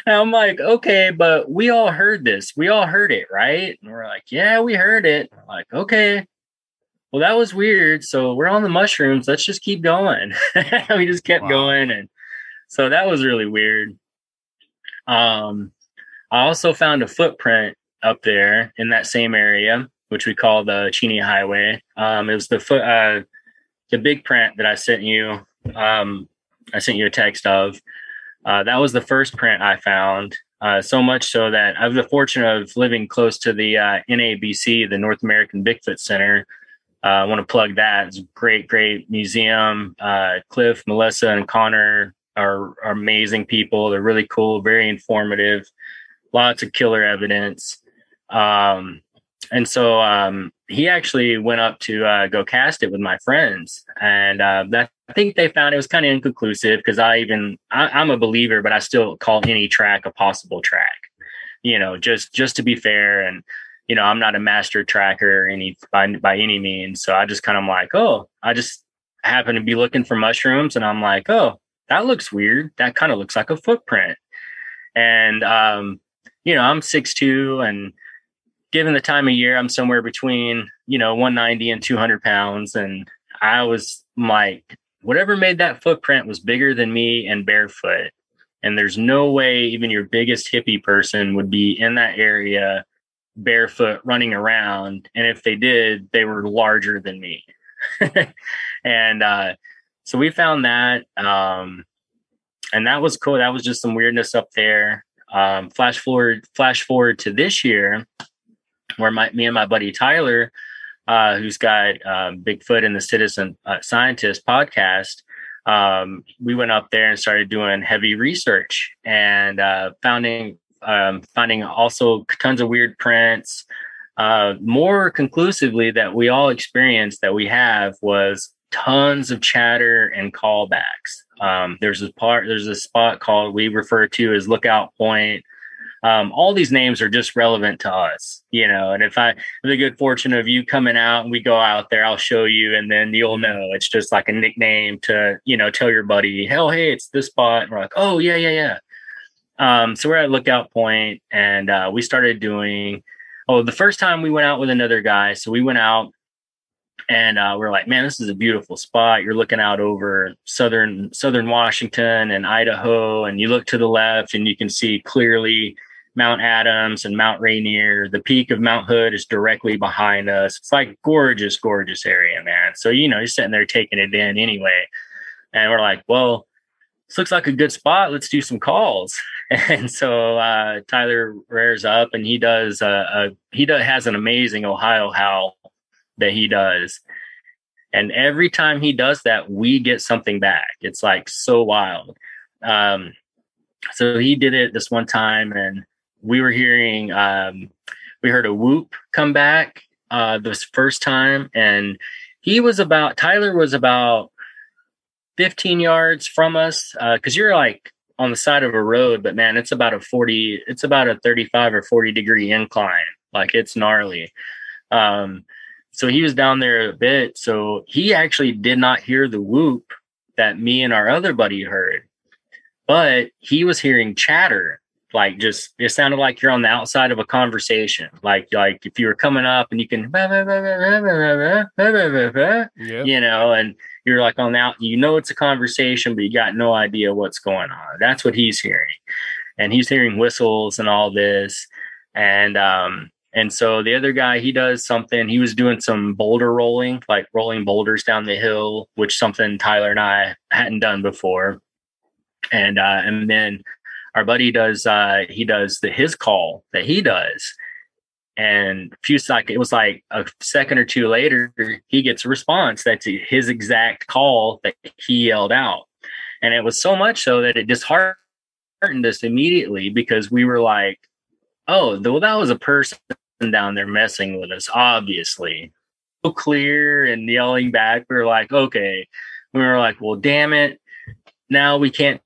S9: I'm like, okay, but we all heard this. We all heard it, right? And we're like, yeah, we heard it. I'm like, okay. Well, that was weird. So we're on the mushrooms. Let's just keep going. We just kept going. And so that was really weird. I also found a footprint up there in that same area, which we call the Cheney Highway. It was the big print that I sent you. I sent you a text of. That was the first print I found. So much so that I have the fortune of living close to the NABC, the North American Bigfoot Center. I want to plug that. It's a great museum. Cliff, Melissa, and Connor are amazing people. They're really cool, very informative, lots of killer evidence. And so he actually went up to go cast it with my friends. And I think they found it was kind of inconclusive, because I'm a believer, but I still call any track a possible track, just to be fair. And I'm not a master tracker by any means. So I just kind of like, oh, I just happen to be looking for mushrooms, and I'm like, oh, that looks weird. That kind of looks like a footprint. And, I'm 6'2", and given the time of year, I'm somewhere between, 190 and 200 pounds. And I was like, whatever made that footprint was bigger than me and barefoot. And there's no way even your biggest hippie person would be in that area barefoot running around. And if they did, they were larger than me. And so we found that. And that was cool. That was just some weirdness up there. Flash forward to this year, where me and my buddy Tyler, who's got Bigfoot and the Citizen Scientist podcast, we went up there and started doing heavy research, and finding also tons of weird prints. More conclusively, that we all experienced that we have was tons of chatter and callbacks. There's a spot called, we refer to as Lookout Point. All these names are just relevant to us, and if I have the good fortune of you coming out and we go out there, I'll show you, and then you'll know it's just like a nickname to, tell your buddy, hell, hey, it's this spot. And we're like, oh, yeah. So we're at Lookout Point, and we started doing, the first time we went out with another guy. So we went out, and we're like, man, this is a beautiful spot. You're looking out over southern Washington and Idaho, and you look to the left and you can see clearly Mount Adams and Mount Rainier. The peak of Mount Hood is directly behind us. It's like gorgeous area, man. So, you're sitting there taking it in anyway. And we're like, well, this looks like a good spot. Let's do some calls. And so Tyler rears up, and he has an amazing Ohio howl that he does. And every time he does that, we get something back. It's like so wild. So he did it this one time, and we were hearing we heard a whoop come back this first time, and Tyler was about 15 yards from us, because you're like on the side of a road, but man, it's about a 35 or 40 degree incline. Like, it's gnarly. So he was down there a bit. So he actually did not hear the whoop that me and our other buddy heard, but he was hearing chatter. Like, just, it sounded like you're on the outside of a conversation. Like if you were coming up and you can, you know, and you're like on the out, you know, it's a conversation, but you got no idea what's going on. That's what he's hearing. And he's hearing whistles and all this. And so the other guy, he does something, he was doing some boulder rolling, like rolling boulders down the hill, which something Tyler and I hadn't done before. And then our buddy does, his call that he does. And it was like a second or two later, he gets a response that's his exact call that he yelled out. And it was so much so that it disheartened us immediately, because we were like, oh, well, that was a person down there messing with us, obviously. So clear and yelling back. We were like, okay. We were like, well, damn it. Now we can't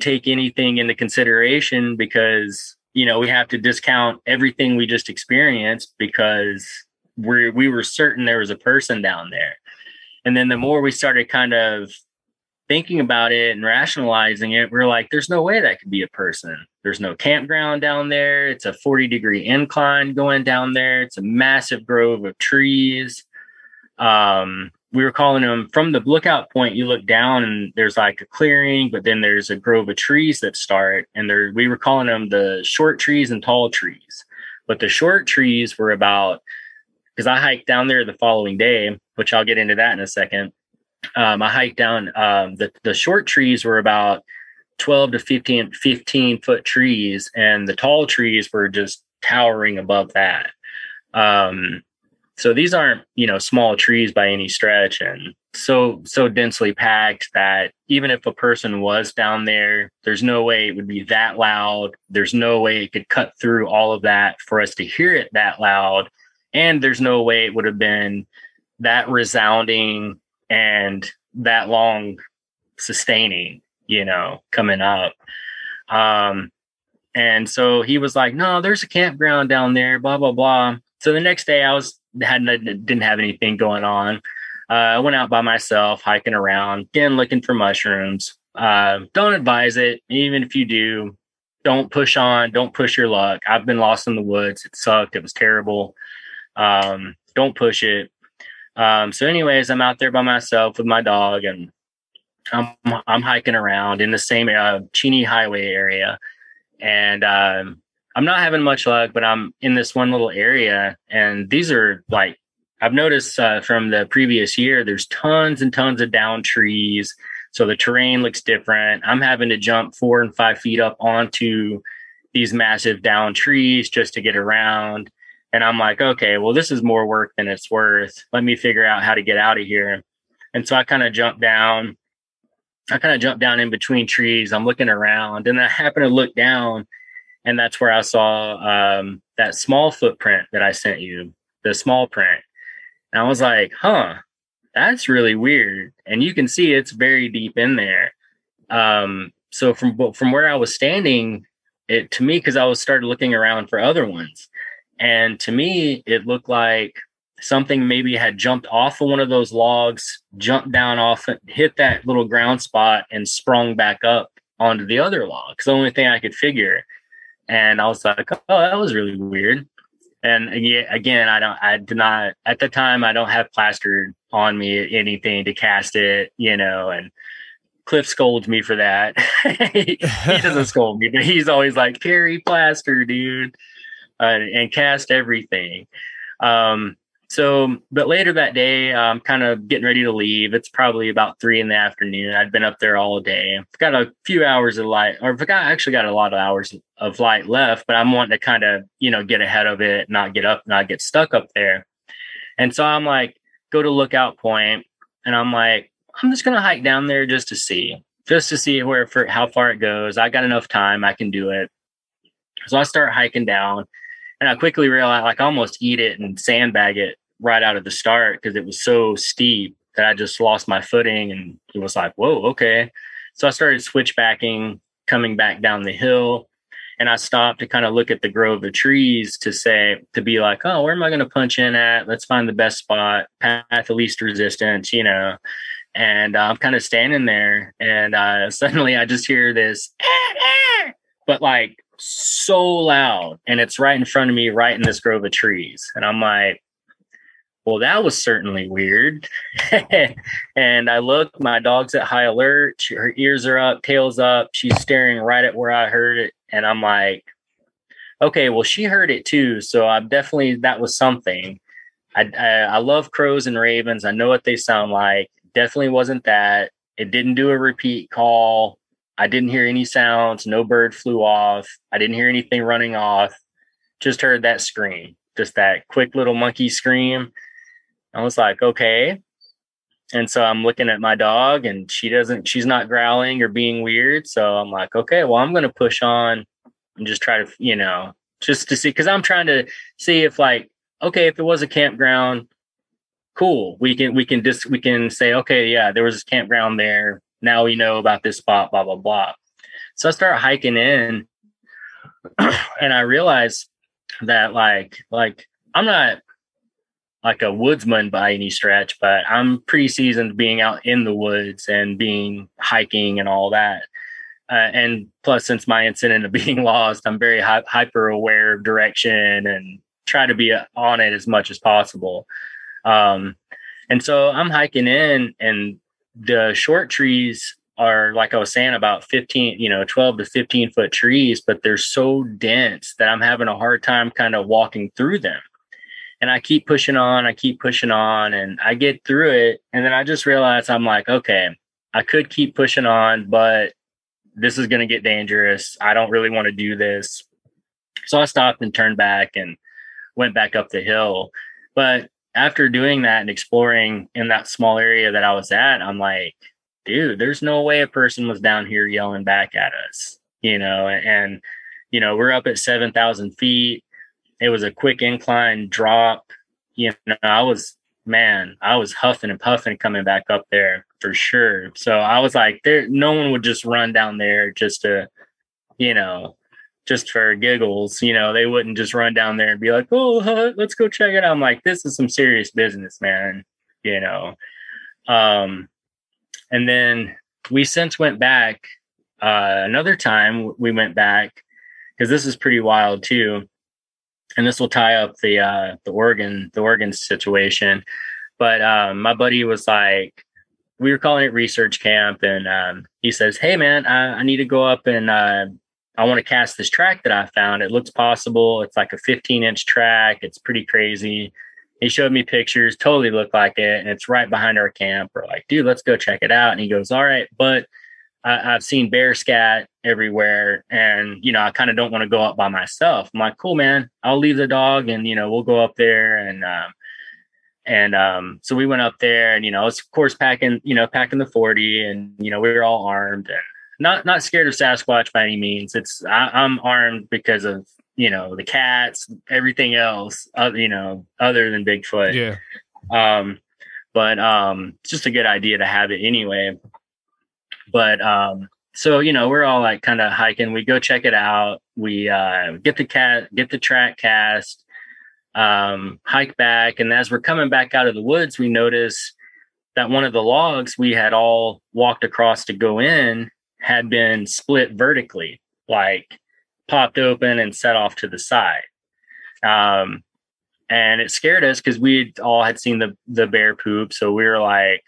S9: take anything into consideration, because, you know, we have to discount everything we just experienced, because we were certain there was a person down there. And then the more we started kind of thinking about it and rationalizing it, we're like, there's no way that could be a person. There's no campground down there. It's a 40 degree incline going down there. It's a massive grove of trees. We were calling them, from the lookout point, you look down and there's like a clearing, but then there's a grove of trees that start, and we were calling them the short trees and tall trees. But the short trees were about, because I hiked down there the following day, which I'll get into that in a second. I hiked down, the short trees were about 12 to 15 foot trees, and the tall trees were just towering above that. So these aren't, you know, small trees by any stretch, and so densely packed that even if a person was down there, there's no way it would be that loud. There's no way it could cut through all of that for us to hear it that loud. And there's no way it would have been that resounding and that long sustaining, you know, coming up. And so he was like, no, there's a campground down there, blah, blah, blah. So the next day didn't have anything going on. I went out by myself, hiking around, again, looking for mushrooms. Don't advise it. Even if you do, don't push your luck. I've been lost in the woods. It sucked. It was terrible. Don't push it. So anyways, I'm out there by myself with my dog, and I'm hiking around in the same Cheney Highway area. And I'm not having much luck, but I'm in this one little area, and these are like, I've noticed from the previous year, there's tons and tons of down trees. So the terrain looks different. I'm having to jump 4 and 5 feet up onto these massive down trees just to get around. And I'm like, okay, well, this is more work than it's worth. Let me figure out how to get out of here. And so I kind of jumped down in between trees. I'm looking around, and I happen to look down, and that's where I saw that small footprint that I sent you, the small print. And I was like, huh, that's really weird. And you can see it's very deep in there. So from where I was standing, it to me, because I started looking around for other ones. And to me, it looked like something maybe had jumped off of one of those logs, jumped down off it, hit that little ground spot, and sprung back up onto the other log. It's the only thing I could figure. And I was like, oh, that was really weird. And again, I did not, at the time, I don't have plastered on me anything to cast it, you know, and Cliff scolds me for that. He doesn't scold me, but he's always like, carry plaster, dude, and cast everything. But later that day, I'm kind of getting ready to leave. It's probably about 3 p.m. I'd been up there all day. I've got a few hours of light, or I actually got a lot of hours of light left, but I'm wanting to kind of, you know, get ahead of it, not get stuck up there. And so I'm like, go to lookout point, and I'm like, I'm just going to hike down there just to see how far it goes. I got enough time. I can do it. So I start hiking down. And I quickly realized, like, I almost eat it and sandbag it right out of the start because it was so steep that I just lost my footing, and it was like, whoa, okay. So I started switchbacking, coming back down the hill, and I stopped to kind of look at the grove of trees to be like, oh, where am I going to punch in at? Let's find the best spot, path of least resistance, you know. And I'm kind of standing there, and suddenly I just hear this, but like so loud, and it's right in front of me, right in this grove of trees. And I'm like, well, that was certainly weird. And I look, my dog's at high alert. Her ears are up, tail's up. She's staring right at where I heard it. And I'm like, okay, well, she heard it too. So I'm definitely, that was something. I love crows and ravens. I know what they sound like. Definitely wasn't that. It didn't do a repeat call. I didn't hear any sounds. No bird flew off. I didn't hear anything running off. Just heard that scream, just that quick little monkey scream. I was like, okay. And so I'm looking at my dog, and she's not growling or being weird. So I'm like, okay, well, I'm going to push on and just try to, you know, just to see, because I'm trying to see if, like, okay, if it was a campground, cool. We can say, okay, yeah, there was this campground there. Now we know about this spot, blah, blah, blah. So I start hiking in, and I realize that like I'm not like a woodsman by any stretch, but I'm pretty seasoned being out in the woods and being hiking and all that. And plus, since my incident of being lost, I'm very hyper aware of direction and try to be on it as much as possible. And so I'm hiking in, and the short trees are, like I was saying, about 12 to 15 foot trees, but they're so dense that I'm having a hard time kind of walking through them. And I keep pushing on, and I get through it. And then I just realized, I'm like, okay, I could keep pushing on, but this is going to get dangerous. I don't really want to do this. So I stopped and turned back and went back up the hill. But after doing that and exploring in that small area that I was at, I'm like, dude, there's no way a person was down here yelling back at us, you know. And, you know, we're up at 7,000 feet. It was a quick incline drop. You know, I was huffing and puffing coming back up there for sure. So I was like, no one would just run down there just to, you know, just for giggles. You know, they wouldn't just run down there and be like, oh, let's go check it out. I'm like, this is some serious business, man, you know. And then we since went back another time. We went back because this is pretty wild too. And this will tie up the Oregon situation. But my buddy was like, we were calling it research camp, and he says, hey man, I need to go up and I want to cast this track that I found. It looks possible. It's like a 15-inch track. It's pretty crazy. He showed me pictures, totally looked like it, and it's right behind our camp. We're like, dude, let's go check it out. And he goes, all right, but I've seen bear scat everywhere, and, you know, I kind of don't want to go up by myself. I'm like, cool, man, I'll leave the dog, and, you know, we'll go up there. And so we went up there, and, you know, it's of course packing the 40, and, you know, we were all armed and not scared of Sasquatch by any means. I'm armed because of, you know, the cats, everything else, you know, other than Bigfoot.
S8: Yeah.
S9: But it's just a good idea to have it anyway. But so, you know, we're all like kind of hiking. We go check it out. We get the track cast, hike back. And as we're coming back out of the woods, we notice that one of the logs we had all walked across to go in had been split vertically, like popped open and set off to the side. And it scared us because we all had seen the bear poop. So we were like,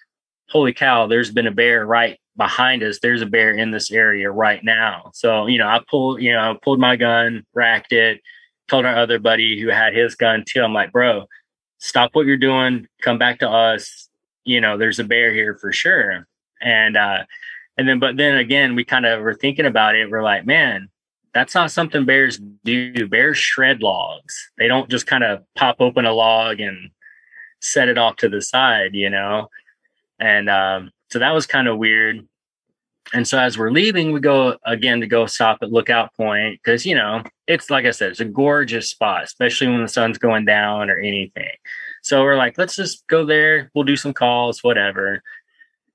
S9: holy cow, there's been a bear right behind us. There's a bear in this area right now. So, you know, I pulled my gun, racked it, told our other buddy who had his gun too. I'm like, bro, stop what you're doing. Come back to us. You know, there's a bear here for sure. But then again, we kind of were thinking about it. We're like, man, that's not something bears do. Bears shred logs. They don't just kind of pop open a log and set it off to the side, you know? And so that was kind of weird. And so as we're leaving, we go again to go stop at Lookout Point because, you know, it's like I said, it's a gorgeous spot, especially when the sun's going down or anything. So we're like, let's just go there. We'll do some calls, whatever,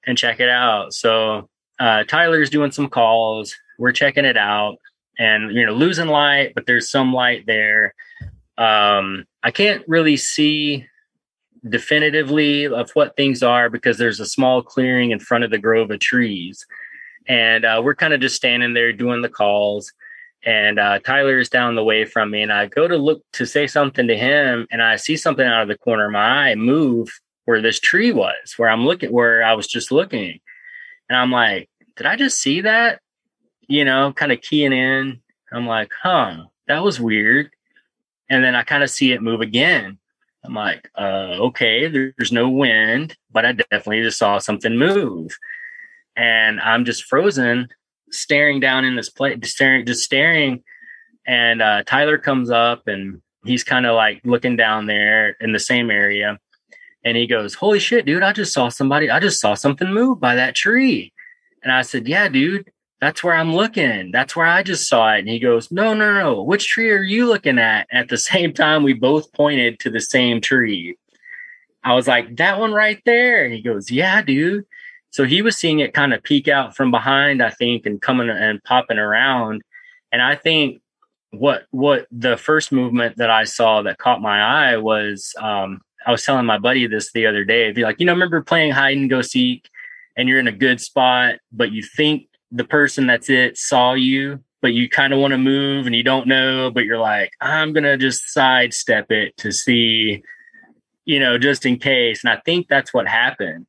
S9: and check it out. So Tyler's doing some calls. We're checking it out and, you know, losing light, but there's some light there. I can't really see definitively of what things are because there's a small clearing in front of the grove of trees. And we're kind of just standing there doing the calls. And Tyler's down the way from me. And I go to look to say something to him. And I see something out of the corner of my eye move where this tree was, where I was just looking. And I'm like, did I just see that? You know, kind of keying in. I'm like, that was weird. And then I kind of see it move again. I'm like, okay, there's no wind, but I definitely just saw something move. And I'm just frozen, staring down in this place, staring. And Tyler comes up and he's kind of like looking down there in the same area. And he goes, holy shit, dude, I just saw something move by that tree. And I said, yeah, dude, that's where I'm looking. That's where I just saw it. And he goes, no. Which tree are you looking at? At the same time, we both pointed to the same tree. I was like, that one right there. And he goes, yeah, dude. So he was seeing it kind of peek out from behind, I think, and coming and popping around. And I think what the first movement that I saw that caught my eye was, I was telling my buddy this the other day. Be like, you know, remember playing hide and go seek and you're in a good spot, but you think the person that's it saw you, but you kind of want to move and you don't know, but you're like, I'm going to just sidestep it to see, you know, just in case. And I think that's what happened.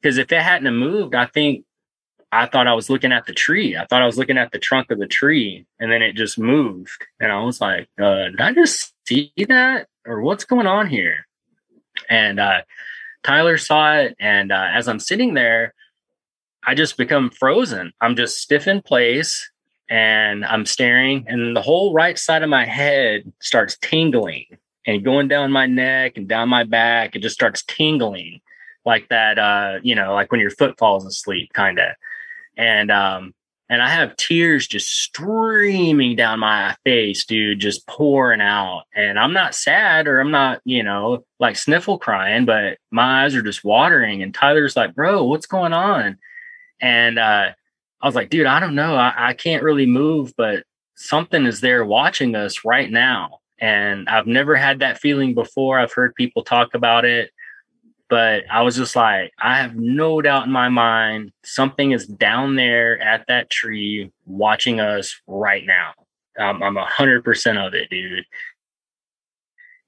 S9: Because if it hadn't moved, I thought I was looking at the tree. I thought I was looking at the trunk of the tree, and then it just moved. And I was like, did I just see that? Or what's going on here? And Tyler saw it. And as I'm sitting there, I just become frozen. I'm just stiff in place and I'm staring. And the whole right side of my head starts tingling and going down my neck and down my back. It just starts tingling. Like that, you know, like when your foot falls asleep, kind of. And I have tears just streaming down my face, dude, just pouring out. And I'm not sad or I'm not, you know, like sniffle crying, but my eyes are just watering. And Tyler's like, bro, what's going on? And I was like, dude, I don't know. I can't really move, but something is there watching us right now. And I've never had that feeling before. I've heard people talk about it. But I was just like, I have no doubt in my mind, something is down there at that tree watching us right now. I'm 100% of it, dude.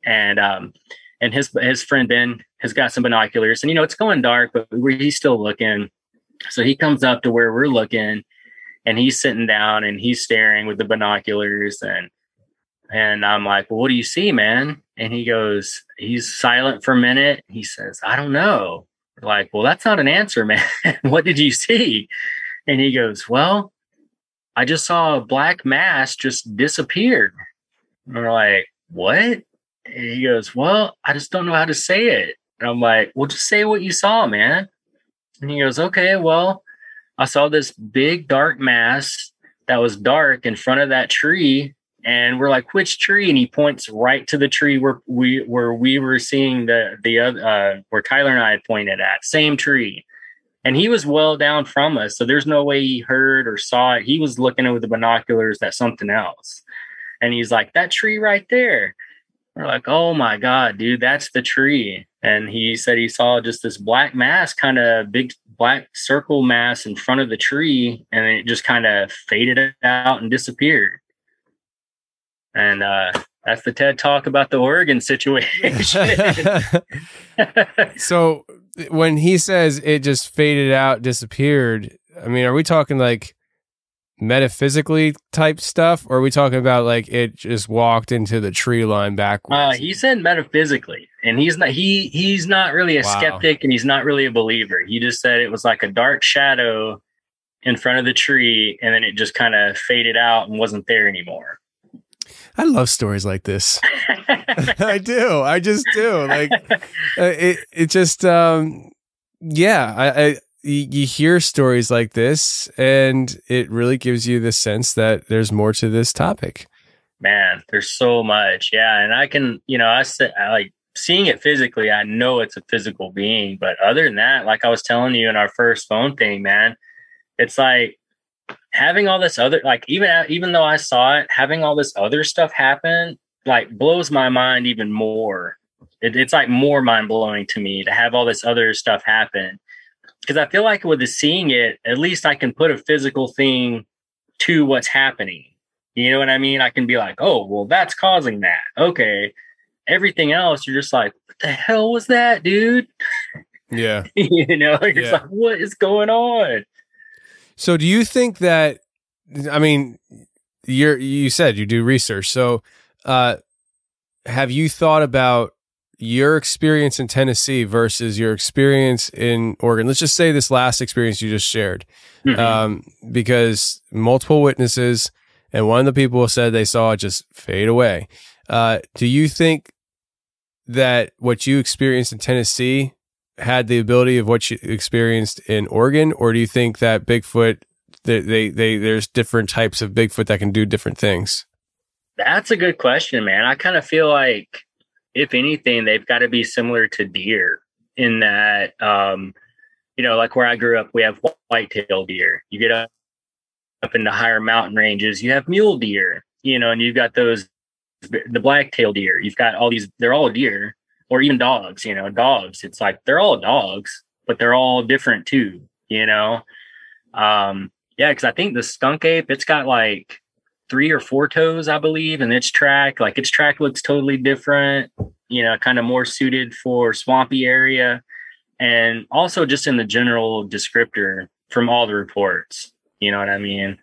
S9: And his friend Ben has got some binoculars, and you know it's going dark, but he's still looking. So he comes up to where we're looking, and he's sitting down and he's staring with the binoculars, and I'm like, well, what do you see, man? And he goes, he's silent for a minute. He says, I don't know. We're like, well, that's not an answer, man. What did you see? And he goes, well, I just saw a black mass just disappear. And we're like, what? And he goes, well, I just don't know how to say it. And I'm like, well, just say what you saw, man. And he goes, okay, well, I saw this big dark mass that was dark in front of that tree. And we're like, which tree? And he points right to the tree where we were seeing the other, where Tyler and I had pointed at, same tree. And he was well down from us, so there's no way he heard or saw it. He was looking with the binoculars at something else. And he's like, that tree right there. We're like, oh my God, dude, that's the tree. And he said he saw just this black mass, kind of big black circle mass in front of the tree, and it just kind of faded out and disappeared. And that's the TED Talk about the Oregon situation.
S8: So when he says it just faded out, disappeared, I mean, are we talking like metaphysically type stuff, or are we talking about like it just walked into the tree line backwards?
S9: He said metaphysically, and he's not really a skeptic, and he's not really a believer. He just said it was like a dark shadow in front of the tree, and then it just kind of faded out and wasn't there anymore.
S8: I love stories like this. I do. I just do. Like it just, yeah. you hear stories like this, and it really gives you the sense that there's more to this topic.
S9: Man, there's so much. Yeah. And I can, I like seeing it physically. I know it's a physical being, but other than that, like I was telling you in our first phone thing, man, it's like having all this other, like even though I saw it, having all this other stuff happen, like blows my mind even more. It's like more mind blowing to me to have all this other stuff happen. Because I feel like with the seeing it, at least I can put a physical thing to what's happening. You know what I mean? I can be like, oh, well, that's causing that. Okay. Everything else, you're just like, what the hell was that, dude?
S8: Yeah.
S9: You're just like, what is going on?
S8: So do you think that, I mean, you said you do research. So have you thought about your experience in Tennessee versus your experience in Oregon? Let's just say this last experience you just shared, because multiple witnesses, and one of the people said they saw it just fade away. Do you think that what you experienced in Tennessee had the ability of what you experienced in Oregon, or do you think that Bigfoot, there's different types of Bigfoot that can do different things?
S9: That's a good question, man. I kind of feel like, if anything, they've got to be similar to deer in that, like where I grew up, we have white-tailed deer. You get up into higher mountain ranges, you have mule deer, and you've got the black-tailed deer. You've got all these, they're all deer, or even dogs, dogs. It's like, they're all dogs, but they're all different too, because I think the skunk ape, it's got like 3 or 4 toes, I believe, and its track looks totally different, kind of more suited for swampy area. And also just in the general descriptor from all the reports, you know what I mean?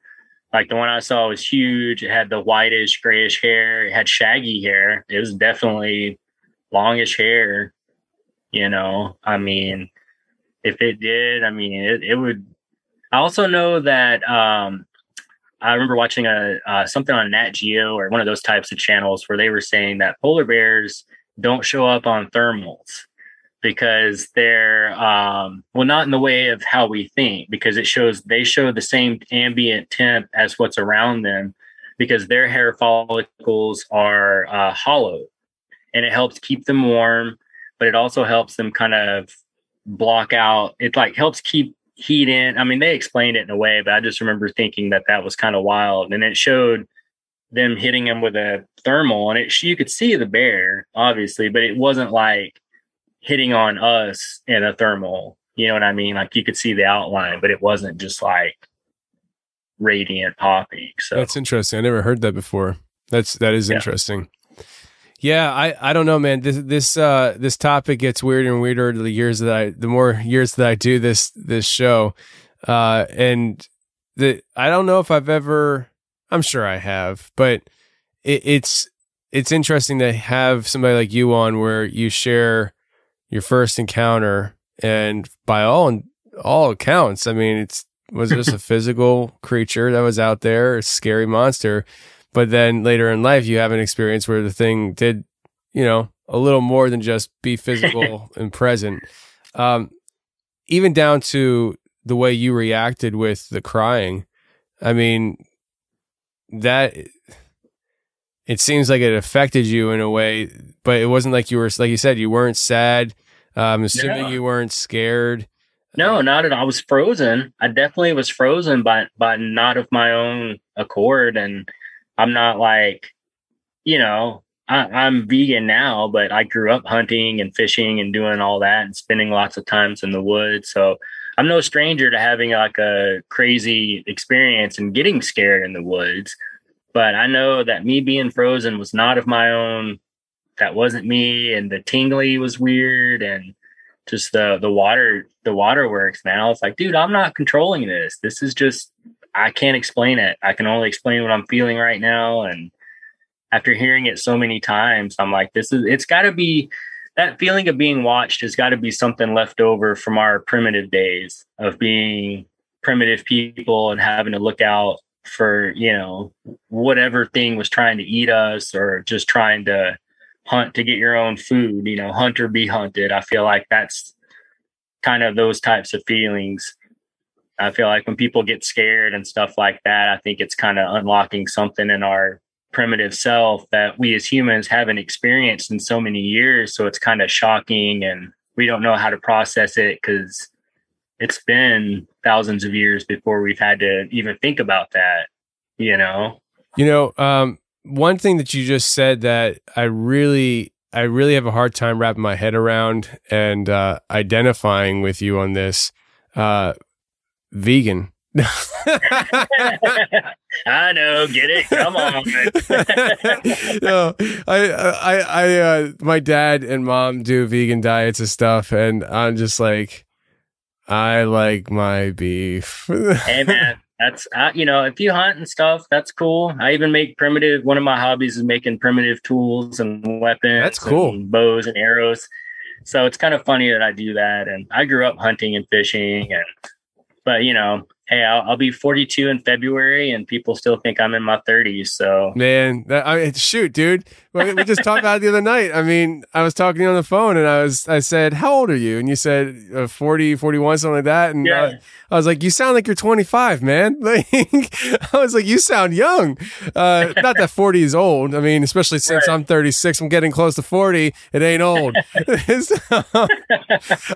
S9: Like the one I saw was huge. It had the whitish, grayish hair. It had shaggy hair. It was definitely longish hair, I mean, if it did, I mean, it would. I also know that, I remember watching something on Nat Geo or one of those types of channels where they were saying that polar bears don't show up on thermals because they're not in the way of how we think, because they show the same ambient temp as what's around them, because their hair follicles are hollow, and it helps keep them warm, but it also helps them kind of block out. It like helps keep heat in. I mean, they explained it in a way, but I just remember thinking that was kind of wild. And it showed them hitting him with a thermal, and you could see the bear, obviously, but it wasn't like hitting on us in a thermal. You know what I mean? Like you could see the outline, but it wasn't just like radiant popping. So
S8: that's interesting. I never heard that before. That is interesting. Yeah, I don't know, man. This topic gets weirder and weirder the more years that I do this show, and I don't know if I've ever. I'm sure I have, but it's interesting to have somebody like you on where you share your first encounter, and by all accounts, I mean, was just a physical creature that was out there, a scary monster. But then later in life, you have an experience where the thing did, a little more than just be physical and present. Even down to the way you reacted with the crying. I mean, that it seems like it affected you in a way, but it wasn't like you were, like you said, you weren't sad. I'm assuming you weren't scared.
S9: No, not at all. I was frozen. I definitely was frozen, but not of my own accord. And I'm not like, I'm vegan now, but I grew up hunting and fishing and doing all that and spending lots of times in the woods. So I'm no stranger to having like a crazy experience and getting scared in the woods. But I know that me being frozen was not of my own. That wasn't me. And the tingly was weird. And just the waterworks, man. I was like, dude, I'm not controlling this. This is just, I can't explain it. I can only explain what I'm feeling right now. And after hearing it so many times, I'm like, it's got to be, that feeling of being watched has got to be something left over from our primitive days of being primitive people and having to look out for, whatever thing was trying to eat us or just trying to hunt to get your own food, hunt or be hunted. I feel like that's kind of those types of feelings. I feel like when people get scared and stuff like that, I think it's kind of unlocking something in our primitive self that we as humans haven't experienced in so many years. So it's kind of shocking, and we don't know how to process it because it's been thousands of years before we've had to even think about that, you know?
S8: One thing that you just said that I really have a hard time wrapping my head around and identifying with you on this, vegan.
S9: I know, get it? Come on.
S8: No, I my dad and mom do vegan diets and stuff, and I'm just like, I like my beef.
S9: Hey man, that's if you hunt and stuff, that's cool. I even make primitive. One of my hobbies is making primitive tools and weapons.
S8: That's cool.
S9: And bows and arrows. So it's kind of funny that I do that. And I grew up hunting and fishing, but hey, I'll be 42 in February, and people still think I'm in my 30s. So,
S8: man, shoot, dude. We just talked about it the other night. I mean, I was talking to you on the phone, and I said, how old are you? And you said 40, 41, something like that. And
S9: yeah.
S8: I was like, you sound like you're 25, man. Like, I was like, you sound young. Not that 40 is old. I mean, especially since I'm 36, I'm getting close to 40. It ain't old. So,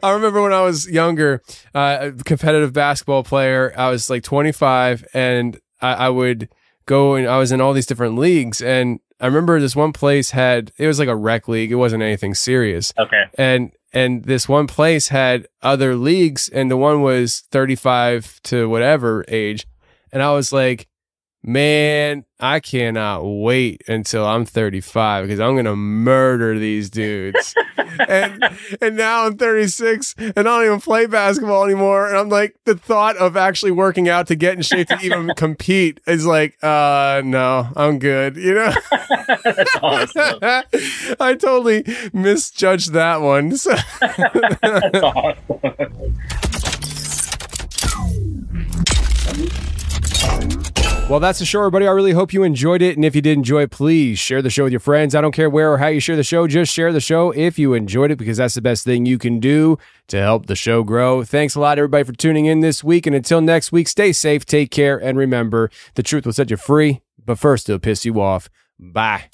S8: I remember when I was younger, a competitive basketball player, I was like 25, and I would go, and I was in all these different leagues. And I remember this one place it was like a rec league. It wasn't anything serious.
S9: Okay.
S8: And this one place had other leagues, and the one was 35 to whatever age. And I was like, man, I cannot wait until I'm 35 because I'm going to murder these dudes. and now I'm 36 and I don't even play basketball anymore. And I'm like, the thought of actually working out to get in shape to even compete is like, no, I'm good.
S9: That's awesome.
S8: I totally misjudged that one. So.
S9: That's awesome.
S8: Well, that's the show, everybody. I really hope you enjoyed it. And if you did enjoy it, please share the show with your friends. I don't care where or how you share the show. Just share the show if you enjoyed it, because that's the best thing you can do to help the show grow. Thanks a lot, everybody, for tuning in this week. And until next week, stay safe, take care, and remember, the truth will set you free, but first it'll piss you off. Bye.